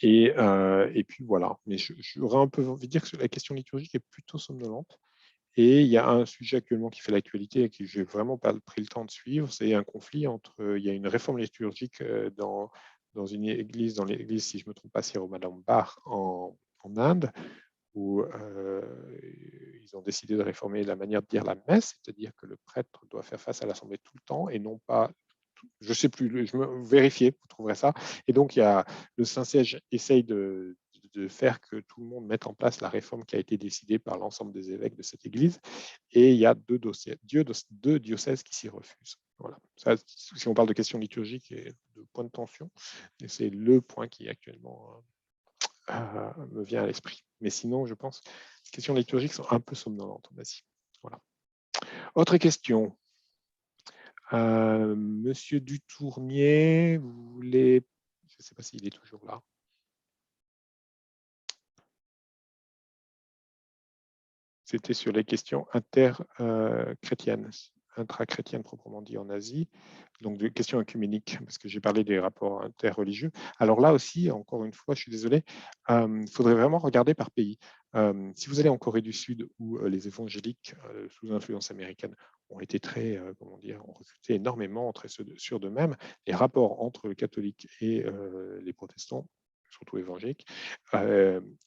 Et puis voilà, mais j'aurais un peu envie de dire que la question liturgique est plutôt somnolente. Et il y a un sujet actuellement qui fait l'actualité et que je n'ai vraiment pas pris le temps de suivre, c'est un conflit entre, il y a une réforme liturgique dans une église, dans l'église, si je ne me trompe pas, Siro-Madambar en Inde, où ils ont décidé de réformer la manière de dire la messe, c'est-à-dire que le prêtre doit faire face à l'assemblée tout le temps et non pas je ne sais plus, je me vérifier, vous trouverez ça. Et donc, le Saint-Siège essaye de faire que tout le monde mette en place la réforme qui a été décidée par l'ensemble des évêques de cette église. Et il y a deux diocèses qui s'y refusent. Voilà. Ça, si on parle de questions liturgiques et de points de tension, c'est le point qui actuellement me vient à l'esprit. Mais sinon, je pense que les questions liturgiques sont un peu somnolentes en Asie. Voilà. Autre question. Monsieur Dutournier, vous voulez... Je ne sais pas s'il est toujours là. C'était sur les questions intra-chrétiennes proprement dit en Asie, donc des questions œcuméniques, parce que j'ai parlé des rapports interreligieux. Alors là aussi, encore une fois, je suis désolé, il faudrait vraiment regarder par pays. Si vous allez en Corée du Sud, où les évangéliques sous influence américaine ont été très, ont recruté énormément, très sûrs d'eux-mêmes, les rapports entre les catholiques et les protestants, surtout évangéliques,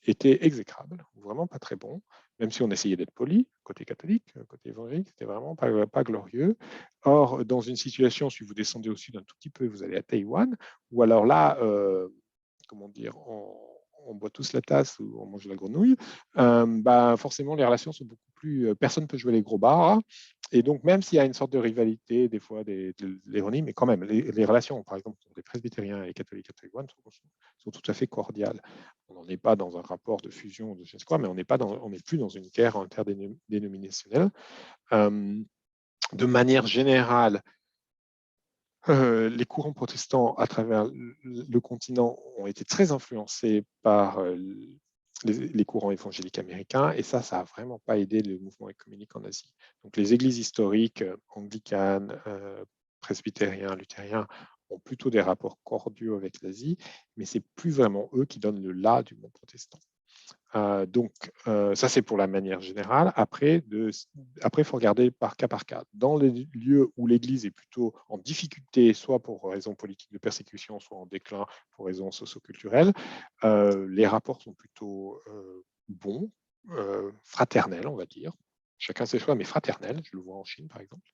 étaient exécrables, vraiment pas très bons, même si on essayait d'être poli, côté catholique, côté évangélique, c'était vraiment pas glorieux. Or, dans une situation, si vous descendez au sud un tout petit peu, vous allez à Taïwan, ou alors là, on boit tous la tasse ou on mange la grenouille, forcément, les relations sont beaucoup plus... personne ne peut jouer les gros bars. Et donc, même s'il y a une sorte de rivalité, des fois, de l'ironie, mais quand même, les relations, par exemple, entre les presbytériens et les catholiques à Taïwan sont tout à fait cordiales. On n'en est pas dans un rapport de fusion de je ne sais quoi, mais on n'est plus dans une guerre interdénominationnelle. De manière générale, les courants protestants à travers le continent ont été très influencés par les courants évangéliques américains, et ça n'a vraiment pas aidé le mouvement œcuménique en Asie. Donc les églises historiques, anglicanes, presbytériens, luthériens, ont plutôt des rapports cordiaux avec l'Asie, mais c'est plus vraiment eux qui donnent le là du monde protestant. Donc, ça, c'est pour la manière générale. Après, il faut regarder par cas. Dans les lieux où l'Église est plutôt en difficulté, soit pour raisons politiques de persécution, soit en déclin pour raisons socioculturelles, les rapports sont plutôt bons, fraternel, on va dire. Chacun ses choix, mais fraternel, je le vois en Chine, par exemple.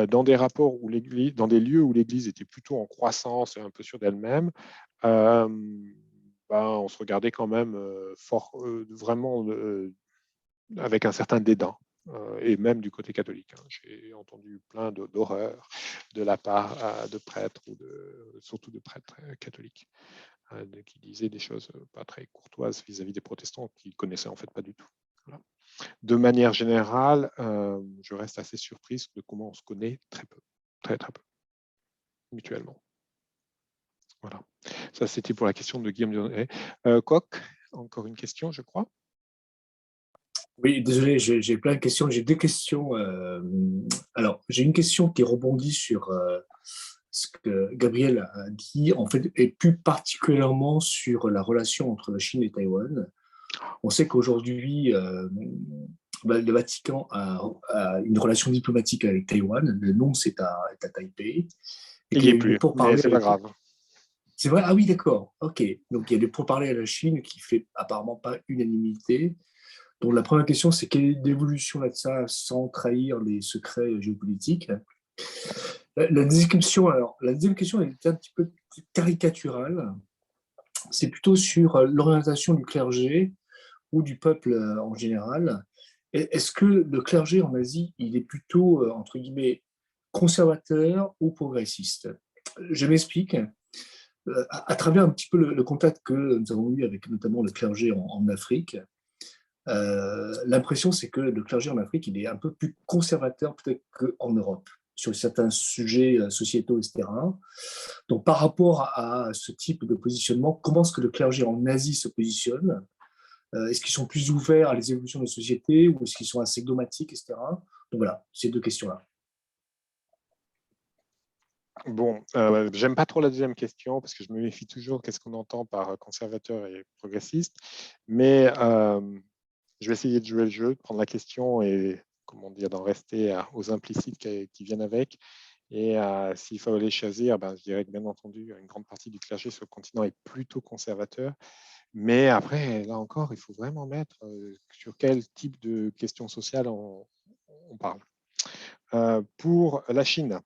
Dans des rapports où l'Église, dans des lieux où l'Église était plutôt en croissance et un peu sûre d'elle-même, on se regardait quand même vraiment avec un certain dédain, et même du côté catholique. J'ai entendu plein d'horreurs de la part de prêtres, surtout de prêtres catholiques, qui disaient des choses pas très courtoises vis-à-vis des protestants, qu'ils connaissaient en fait pas du tout. Voilà. De manière générale, je reste assez surprise de comment on se connaît très peu, très très peu, mutuellement. Voilà. Ça, c'était pour la question de Guillaume Dionnet. Coq, encore une question, je crois. Oui, désolé, j'ai plein de questions. J'ai deux questions. Alors, j'ai une question qui rebondit sur ce que Gabriel a dit, en fait, et plus particulièrement sur la relation entre la Chine et Taïwan. On sait qu'aujourd'hui, le Vatican a une relation diplomatique avec Taïwan. Le nom, est à Taipei. Et Il qu'il n'y y est a eu des plus, mais pourparlers c'est pas avec. grave. C'est vrai? Ah oui, d'accord. OK. Donc, il y a des pourparlers à la Chine qui fait apparemment pas unanimité. Donc, la première question, c'est quelle est l'évolution là de ça sans trahir les secrets géopolitiques? La deuxième question est un petit peu caricaturale. C'est plutôt sur l'orientation du clergé ou du peuple en général. Est-ce que le clergé en Asie, il est plutôt, entre guillemets, conservateur ou progressiste? Je m'explique. À travers un petit peu le contact que nous avons eu avec notamment le clergé en Afrique, l'impression c'est que le clergé en Afrique, il est un peu plus conservateur peut-être qu'en Europe sur certains sujets sociétaux, etc. Donc par rapport à ce type de positionnement, comment est-ce que le clergé en Asie se positionne? Est-ce qu'ils sont plus ouverts à les évolutions des sociétés ou est-ce qu'ils sont assez dogmatiques, etc. Donc voilà, ces deux questions-là. Bon, j'aime pas trop la deuxième question parce que je me méfie toujours qu'est-ce qu'on entend par conservateur et progressiste. Mais je vais essayer de jouer le jeu, de prendre la question et comment dire, d'en rester aux implicites qui viennent avec. Et s'il fallait choisir, je dirais que bien entendu, une grande partie du clergé sur le continent est plutôt conservateur. Mais après, là encore, il faut vraiment mettre sur quel type de questions sociales on parle. Pour la Chine,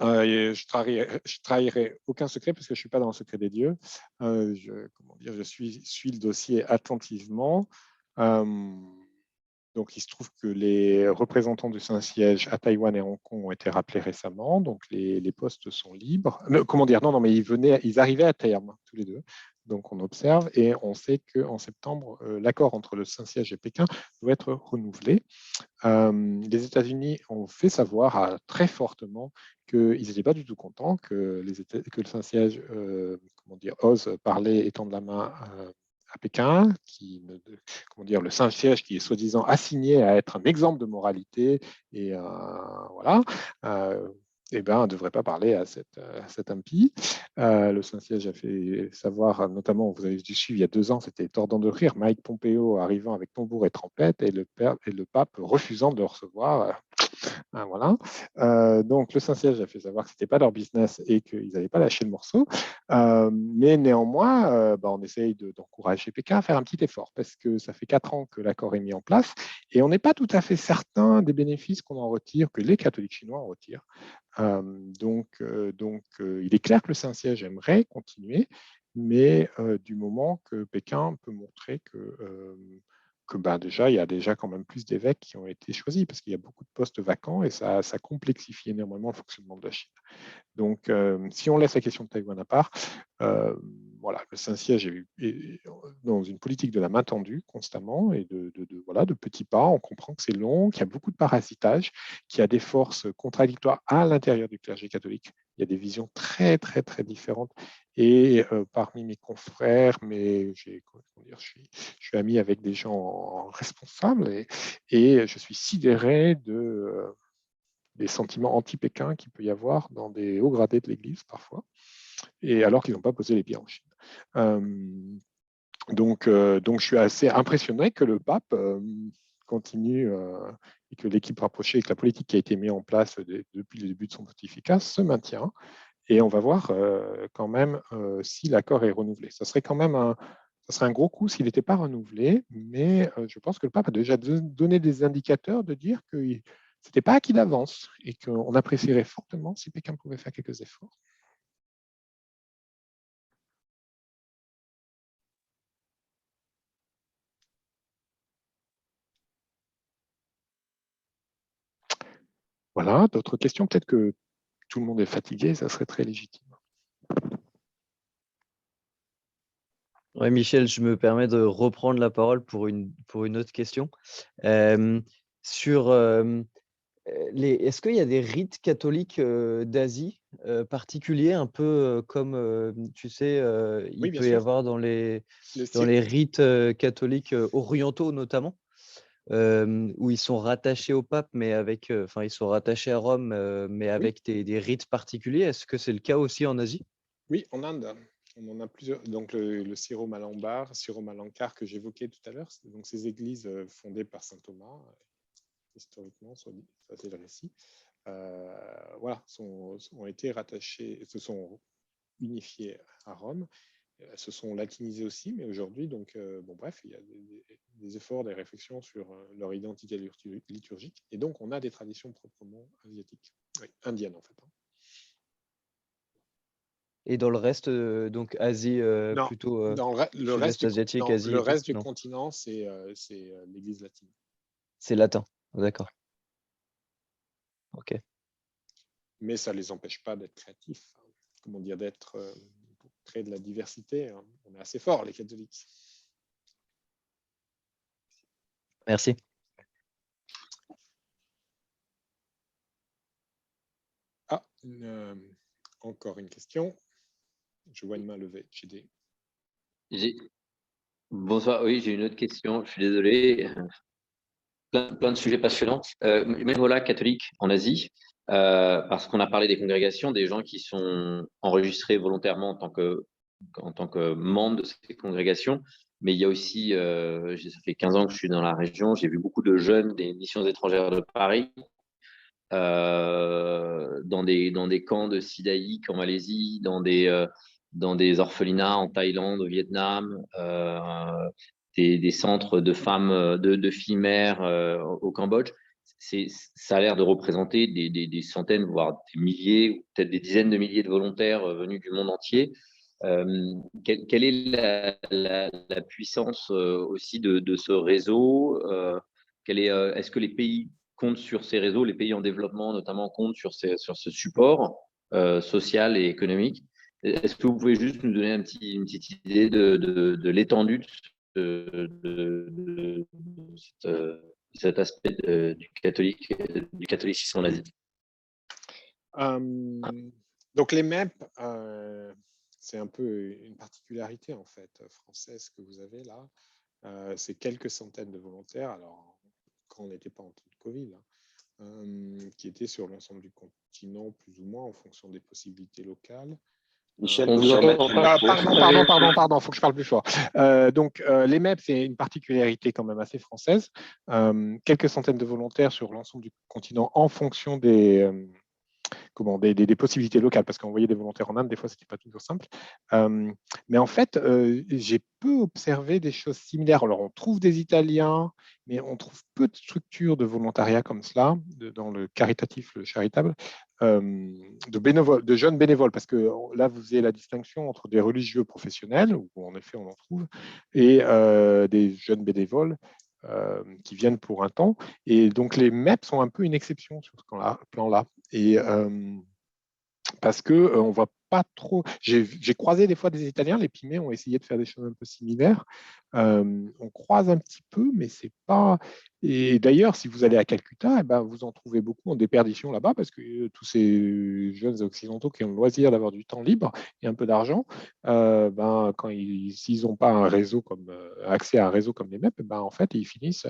je trahirai aucun secret parce que je ne suis pas dans le secret des dieux. Je suis le dossier attentivement. Donc, il se trouve que les représentants du Saint-Siège à Taïwan et Hong Kong ont été rappelés récemment. Donc, les postes sont libres. Non, mais ils arrivaient à terme, tous les deux. Donc, on observe et on sait qu'en septembre, l'accord entre le Saint-Siège et Pékin doit être renouvelé. Les États-Unis ont fait savoir très fortement qu'ils n'étaient pas du tout contents que le Saint-Siège ose parler et tendre la main à Pékin, le Saint-Siège qui est soi-disant assigné à être un exemple de moralité et voilà. Ne devrait pas parler à cet impie. Le Saint-Siège a fait savoir, notamment, vous avez dû suivre il y a 2 ans, c'était tordant de rire, Mike Pompeo arrivant avec tambour et trompette et le pape refusant de le recevoir. Voilà. Donc, le Saint-Siège a fait savoir que ce n'était pas leur business et qu'ils n'allaient pas lâcher le morceau. Mais néanmoins, on essaye d'encourager Pékin à faire un petit effort parce que ça fait 4 ans que l'accord est mis en place et on n'est pas tout à fait certain des bénéfices qu'on en retire, que les catholiques chinois en retirent. Il est clair que le Saint-Siège aimerait continuer, mais du moment que Pékin peut montrer que déjà, il y a déjà quand même plus d'évêques qui ont été choisis parce qu'il y a beaucoup de postes vacants et ça complexifie énormément le fonctionnement de la Chine. Donc, si on laisse la question de Taïwan à part, le Saint-Siège est dans une politique de la main tendue constamment et de petits pas. On comprend que c'est long, qu'il y a beaucoup de parasitage, qu'il y a des forces contradictoires à l'intérieur du clergé catholique. Il y a des visions très, très, très différentes. Et parmi mes confrères, je suis ami avec des gens responsables et je suis sidéré des sentiments anti-Pékin qu'il peut y avoir dans des hauts gradés de l'Église parfois, et alors qu'ils n'ont pas posé les pieds en Chine. Donc, je suis assez impressionné que le pape continue et que l'équipe rapprochée et que la politique qui a été mise en place depuis le début de son pontificat se maintient. Et on va voir quand même si l'accord est renouvelé. Ça serait quand même ça serait un gros coup s'il n'était pas renouvelé, mais je pense que le pape a déjà donné des indicateurs de dire que ce n'était pas acquis d'avance et qu'on apprécierait fortement si Pékin pouvait faire quelques efforts. Voilà, d'autres questions? Peut-être que tout le monde est fatigué, ça serait très légitime. Ouais, Michel, je me permets de reprendre la parole pour une autre question. Est-ce qu'il y a des rites catholiques d'Asie particuliers, un peu comme, tu sais, il Oui, bien peut y sûr. avoir dans les Le rites catholiques orientaux notamment, où ils sont rattachés au pape, mais enfin, ils sont rattachés à Rome, mais Oui. avec des rites particuliers. Est-ce que c'est le cas aussi en Asie? Oui, en Inde, on en a plusieurs. Donc le Syro-Malankar, Syro-Malankar que j'évoquais tout à l'heure, donc ces églises fondées par saint Thomas, historiquement, ça c'est le récit, voilà, ont été rattachées, se sont unifiées à Rome. Elles se sont latinisées aussi, mais aujourd'hui, donc, bon, bref, il y a des efforts, des réflexions sur leur identité liturgique, et donc on a des traditions proprement asiatiques, oui, indiennes en fait. Et dans le reste, donc Asie, Non, plutôt dans le reste sud-est asiatique, non, Asie le et tout? reste du Non, continent, c'est l'Église latine. c'est latin. D'accord. Ok. Mais ça ne les empêche pas d'être créatifs, hein. Comment dire, pour créer de la diversité, hein. On est assez forts, les catholiques. Merci. Ah, encore une question. Je vois une main levée. Bonsoir, oui, j'ai une autre question, je suis désolé. Plein de sujets passionnants. Mais voilà, catholique en Asie, parce qu'on a parlé des congrégations, des gens qui sont enregistrés volontairement en tant que membres de ces congrégations. Mais il y a aussi, ça fait 15 ans que je suis dans la région, j'ai vu beaucoup de jeunes des missions étrangères de Paris, dans des camps de sidaïques en Malaisie, dans des orphelinats en Thaïlande, au Vietnam, des centres de femmes, de filles mères au Cambodge. Ça a l'air de représenter des centaines, voire des milliers, ou peut-être des dizaines de milliers de volontaires venus du monde entier. Quelle est la puissance aussi de ce réseau? Est-ce que les pays comptent sur ces réseaux, les pays en développement notamment comptent sur ce support social et économique? Est-ce que vous pouvez juste nous donner une petite idée de l'étendue de cet aspect du catholicisme en Asie? Donc les MEP, c'est un peu une particularité en fait française que vous avez là. C'est quelques centaines de volontaires, alors quand on n'était pas en temps de Covid, hein, qui étaient sur l'ensemble du continent plus ou moins en fonction des possibilités locales. Michel, On faut vous se entend remettre pas trop. Pardon, faut que je parle plus fort. Donc, les MEP, c'est une particularité quand même assez française. Quelques centaines de volontaires sur l'ensemble du continent en fonction des possibilités locales, parce qu'envoyer des volontaires en Inde, des fois, ce n'était pas toujours simple. Mais en fait, j'ai peu observé des choses similaires. Alors, on trouve des Italiens, mais on trouve peu de structures de volontariat comme cela, dans le caritatif, le charitable, de jeunes bénévoles, parce que là, vous faisiez la distinction entre des religieux professionnels, où en effet, on en trouve, et des jeunes bénévoles qui viennent pour un temps. Et donc, les MEP sont un peu une exception sur ce plan-là. Et parce que on voit pas trop. J'ai croisé des fois des Italiens, les Pygmées ont essayé de faire des choses un peu similaires. On croise un petit peu, mais c'est pas. Et d'ailleurs, si vous allez à Calcutta, eh ben, vous en trouvez beaucoup en déperdition là-bas, parce que tous ces jeunes occidentaux qui ont le loisir d'avoir du temps libre et un peu d'argent, ben, s'ils n'ont pas un réseau accès à un réseau comme les MEP, ben, en fait, ils finissent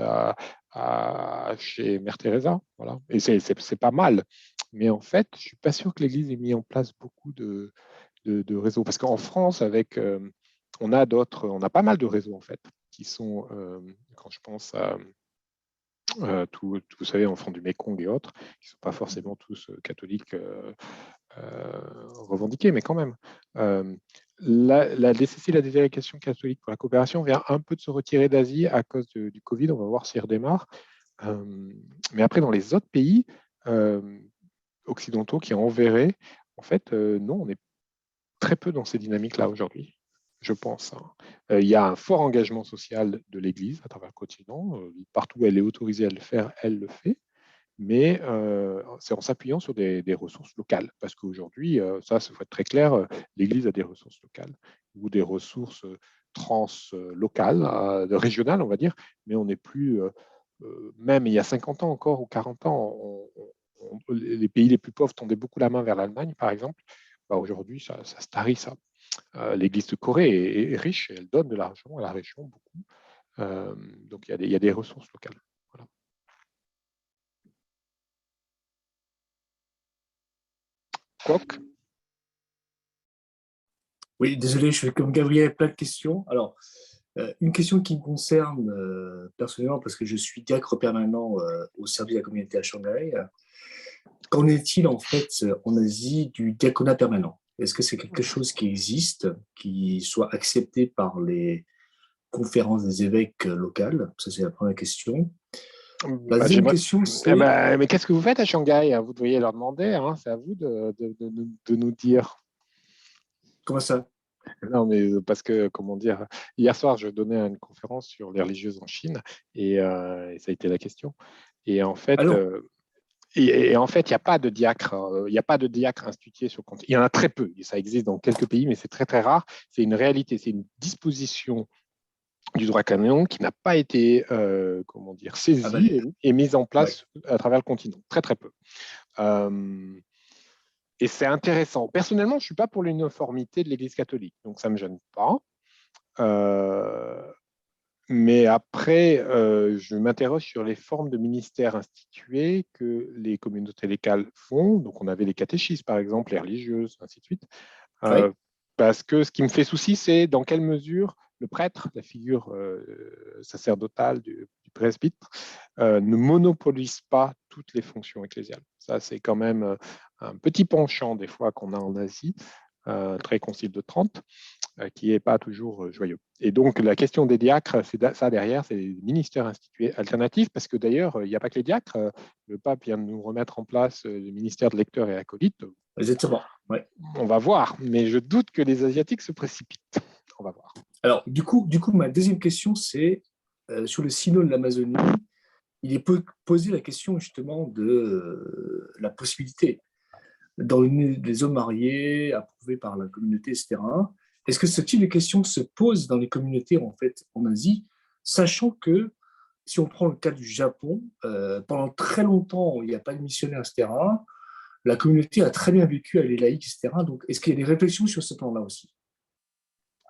chez Mère Teresa. Voilà. Et c'est pas mal. Mais en fait, je ne suis pas sûr que l'Église ait mis en place beaucoup de réseaux. Parce qu'en France, on a pas mal de réseaux, en fait, qui sont, quand je pense à vous savez, enfants du Mékong et autres, qui ne sont pas forcément tous catholiques revendiqués, mais quand même. la DCC, la délégation catholique pour la coopération, vient un peu de se retirer d'Asie à cause du Covid. On va voir s'il redémarre. Mais après, dans les autres pays occidentaux qui enverraient, en fait, non, on est très peu dans ces dynamiques-là aujourd'hui, je pense. Il y a un fort engagement social de l'Église à travers le continent. Partout où elle est autorisée à le faire, elle le fait. Mais c'est en s'appuyant sur des ressources locales. Parce qu'aujourd'hui, ça, il faut être très clair, l'Église a des ressources locales ou des ressources translocales, régionales, on va dire, mais on n'est plus, même il y a 50 ans encore ou 40 ans, les pays les plus pauvres tendaient beaucoup la main vers l'Allemagne, par exemple. Bah, aujourd'hui, ça se tarit, ça. L'Église de Corée est riche et elle donne de l'argent à la région, beaucoup. Donc, il y a des ressources locales. Voilà. Quoique, Oui, désolé, je fais comme Gabriel, plein de questions. Alors, une question qui me concerne personnellement, parce que je suis diacre permanent au service de la communauté à Shanghai. Qu'en est-il en fait en Asie du diaconat permanent? Est-ce que c'est quelque chose qui existe, qui soit accepté par les conférences des évêques locales? Ça, c'est la première question. La bah, deuxième question, c'est mais qu'est-ce que vous faites à Shanghai? Vous devriez leur demander. Hein, c'est à vous de nous dire. comment ça? Non, mais parce que, comment dire, hier soir, je donnais une conférence sur les religieuses en Chine et ça a été la question. Et en fait, Alors, en fait, il n'y a pas de diacre, il n'y a pas de diacre institué sur le continent. Il y en a très peu. Ça existe dans quelques pays, mais c'est très très rare. C'est une réalité, c'est une disposition du droit canon qui n'a pas été, comment dire, saisie avalé. et mise en Ouais. place à travers le continent. Très très peu. Euh, et c'est intéressant. Personnellement, je ne suis pas pour l'uniformité de l'Église catholique, donc ça ne me gêne pas. Euh, mais après, je m'interroge sur les formes de ministères institués que les communautés locales font. Donc, on avait les catéchistes, par exemple, les religieuses, ainsi de suite. Oui. Parce que ce qui me fait souci, c'est dans quelle mesure le prêtre, la figure sacerdotale du presbytre, ne monopolise pas toutes les fonctions ecclésiales. Ça, c'est quand même un petit penchant des fois qu'on a en Asie, très concile de Trente, qui n'est pas toujours joyeux. Et donc, la question des diacres, c'est ça derrière, c'est des ministères institués alternatifs, parce que d'ailleurs, il n'y a pas que les diacres. Le pape vient de nous remettre en place le ministère de lecteurs et acolytes. Exactement. Ouais. On va voir, mais je doute que les Asiatiques se précipitent. On va voir. Alors, du coup, ma deuxième question, c'est sur le synode de l'Amazonie, il est posé la question justement de la possibilité dans des hommes mariés, approuvés par la communauté, etc. Est-ce que ce type de question se pose dans les communautés en fait en Asie, sachant que si on prend le cas du Japon, pendant très longtemps, il n'y a pas de missionnaires, etc. La communauté a très bien vécu, elle est laïque, etc. Donc, est-ce qu'il y a des réflexions sur ce plan-là aussi?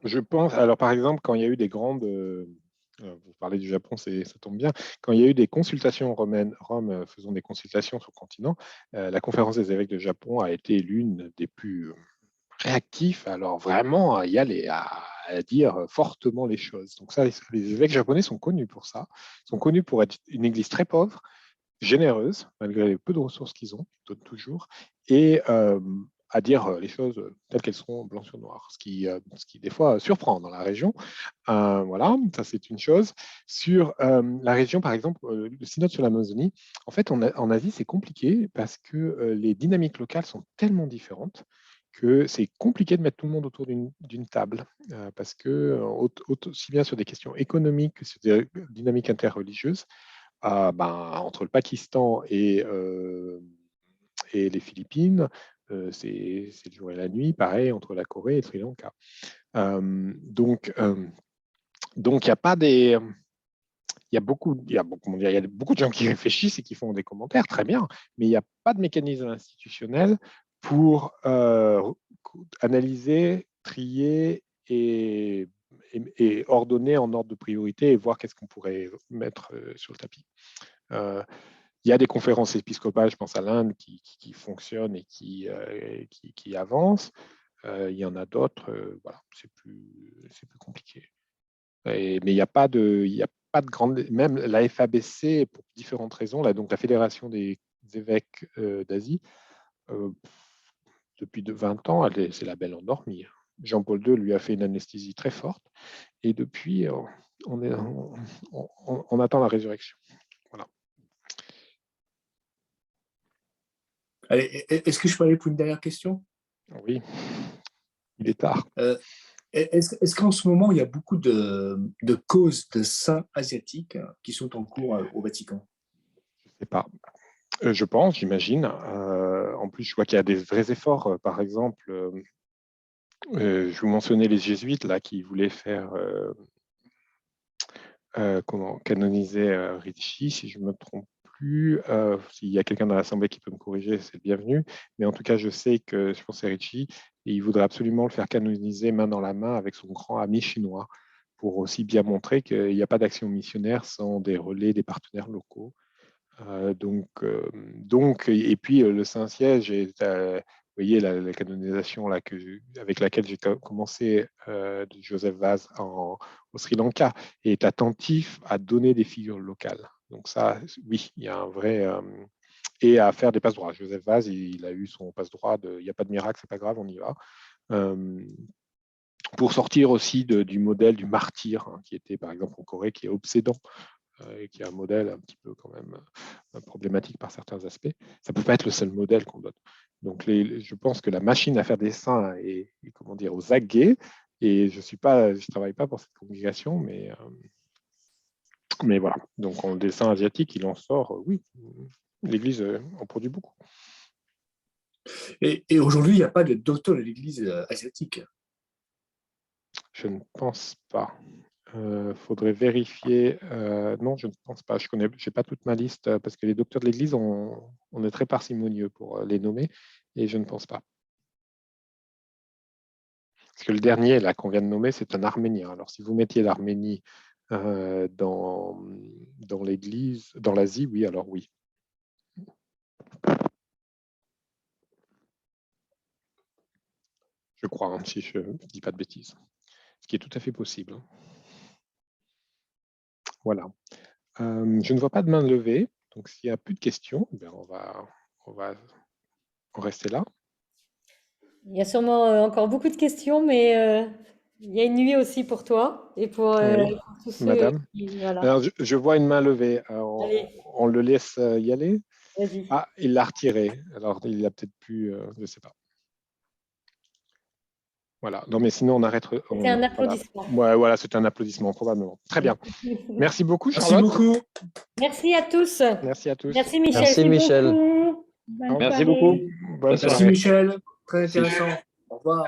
Je pense, alors par exemple, quand il y a eu des grandes, vous parlez du Japon, ça tombe bien, quand il y a eu des consultations romaines, Rome faisant des consultations sur le continent, la conférence des évêques de Japon a été l'une des plus réactives, alors vraiment à y aller, à dire fortement les choses. Donc ça, les évêques japonais sont connus pour ça, sont connus pour être une église très pauvre, généreuse, malgré les peu de ressources qu'ils ont, ils donnent toujours, et à dire les choses telles qu'elles sont, blanc sur noir, ce qui des fois surprend dans la région. Voilà, ça c'est une chose. Sur la région, par exemple, le synode sur l'Amazonie, en fait, en Asie, c'est compliqué parce que les dynamiques locales sont tellement différentes que c'est compliqué de mettre tout le monde autour d'une table, parce que aussi bien sur des questions économiques que sur des dynamiques interreligieuses, entre le Pakistan et les Philippines, c'est le jour et la nuit, pareil, entre la Corée et le Sri Lanka. Donc, il n'y a pas des. Il y a beaucoup de gens qui réfléchissent et qui font des commentaires, très bien, mais il n'y a pas de mécanisme institutionnel pour analyser, trier et ordonner en ordre de priorité et voir qu'est-ce qu'on pourrait mettre sur le tapis. Il y a des conférences épiscopales, je pense à l'Inde, qui fonctionnent et qui avancent. Il y en a d'autres, voilà, c'est plus compliqué. Mais il n'y a pas de grande. Même la FABC, pour différentes raisons, là, donc la Fédération des évêques d'Asie, depuis 20 ans, c'est la belle endormie. Jean-Paul II lui a fait une anesthésie très forte. Et depuis, on attend la résurrection. Voilà. Allez, est-ce que je peux aller pour une dernière question? Oui, il est tard. Est-ce qu'en ce moment, il y a beaucoup de causes de saints asiatiques qui sont en cours au Vatican? Je ne sais pas. Je pense, j'imagine. En plus, je vois qu'il y a des vrais efforts. Par exemple, je vous mentionnais les jésuites là, qui voulaient faire canoniser Ricci, si je ne me trompe plus. S'il y a quelqu'un dans l'Assemblée qui peut me corriger, c'est le bienvenu. Mais en tout cas, je sais que je pense que c'est Ricci, et il voudrait absolument le faire canoniser main dans la main avec son grand ami chinois, pour aussi bien montrer qu'il n'y a pas d'action missionnaire sans des relais des partenaires locaux. Et puis le Saint-Siège, vous voyez la canonisation là, avec laquelle j'ai commencé de Joseph Vaz au Sri Lanka, et est attentif à donner des figures locales. Donc ça, oui, il y a un vrai... et à faire des passe-droits. Joseph Vaz, il a eu son passe-droit il n'y a pas de miracle, c'est pas grave, on y va. Pour sortir aussi du modèle du martyr, hein, qui était par exemple en Corée, qui est obsédant, et qui est un modèle un petit peu quand même problématique par certains aspects. Ça ne peut pas être le seul modèle qu'on donne. Donc, je pense que la machine à faire des saints est comment dire, aux aguets, et je ne travaille pas pour cette congrégation, mais voilà. Donc, des saints asiatiques, il en sort, oui, l'Église en produit beaucoup. Et aujourd'hui, il n'y a pas de docteur de l'Église asiatique. Je ne pense pas. Faudrait vérifier. Non, je ne pense pas. Je n'ai pas toute ma liste parce que les docteurs de l'Église, on est très parcimonieux pour les nommer, et je ne pense pas. Parce que le dernier là qu'on vient de nommer, c'est un Arménien. Alors, si vous mettiez l'Arménie dans l'Église, dans l'Asie, oui, alors oui. Je crois, hein, si je ne dis pas de bêtises. Ce qui est tout à fait possible. Voilà. Je ne vois pas de main levée, donc s'il n'y a plus de questions, ben on va en rester là. Il y a sûrement encore beaucoup de questions, mais il y a une nuit aussi pour toi et pour Oui, tous ceux madame. qui... Voilà. Alors, je vois une main levée. Allez, On le laisse y aller. vas-y. Ah, il l'a retiré. Alors, il l'a peut-être pu, je ne sais pas. Voilà. Non, mais sinon, on arrête. C'était un applaudissement. Voilà, ouais, c'est un applaudissement, probablement. Très bien. Merci beaucoup, Merci Charlotte. beaucoup. Merci à tous. Merci à tous. Merci Michel. Merci, Michel. Beaucoup. Bonne Merci soirée. beaucoup. Bonne Merci soirée. Michel, très intéressant. Au revoir.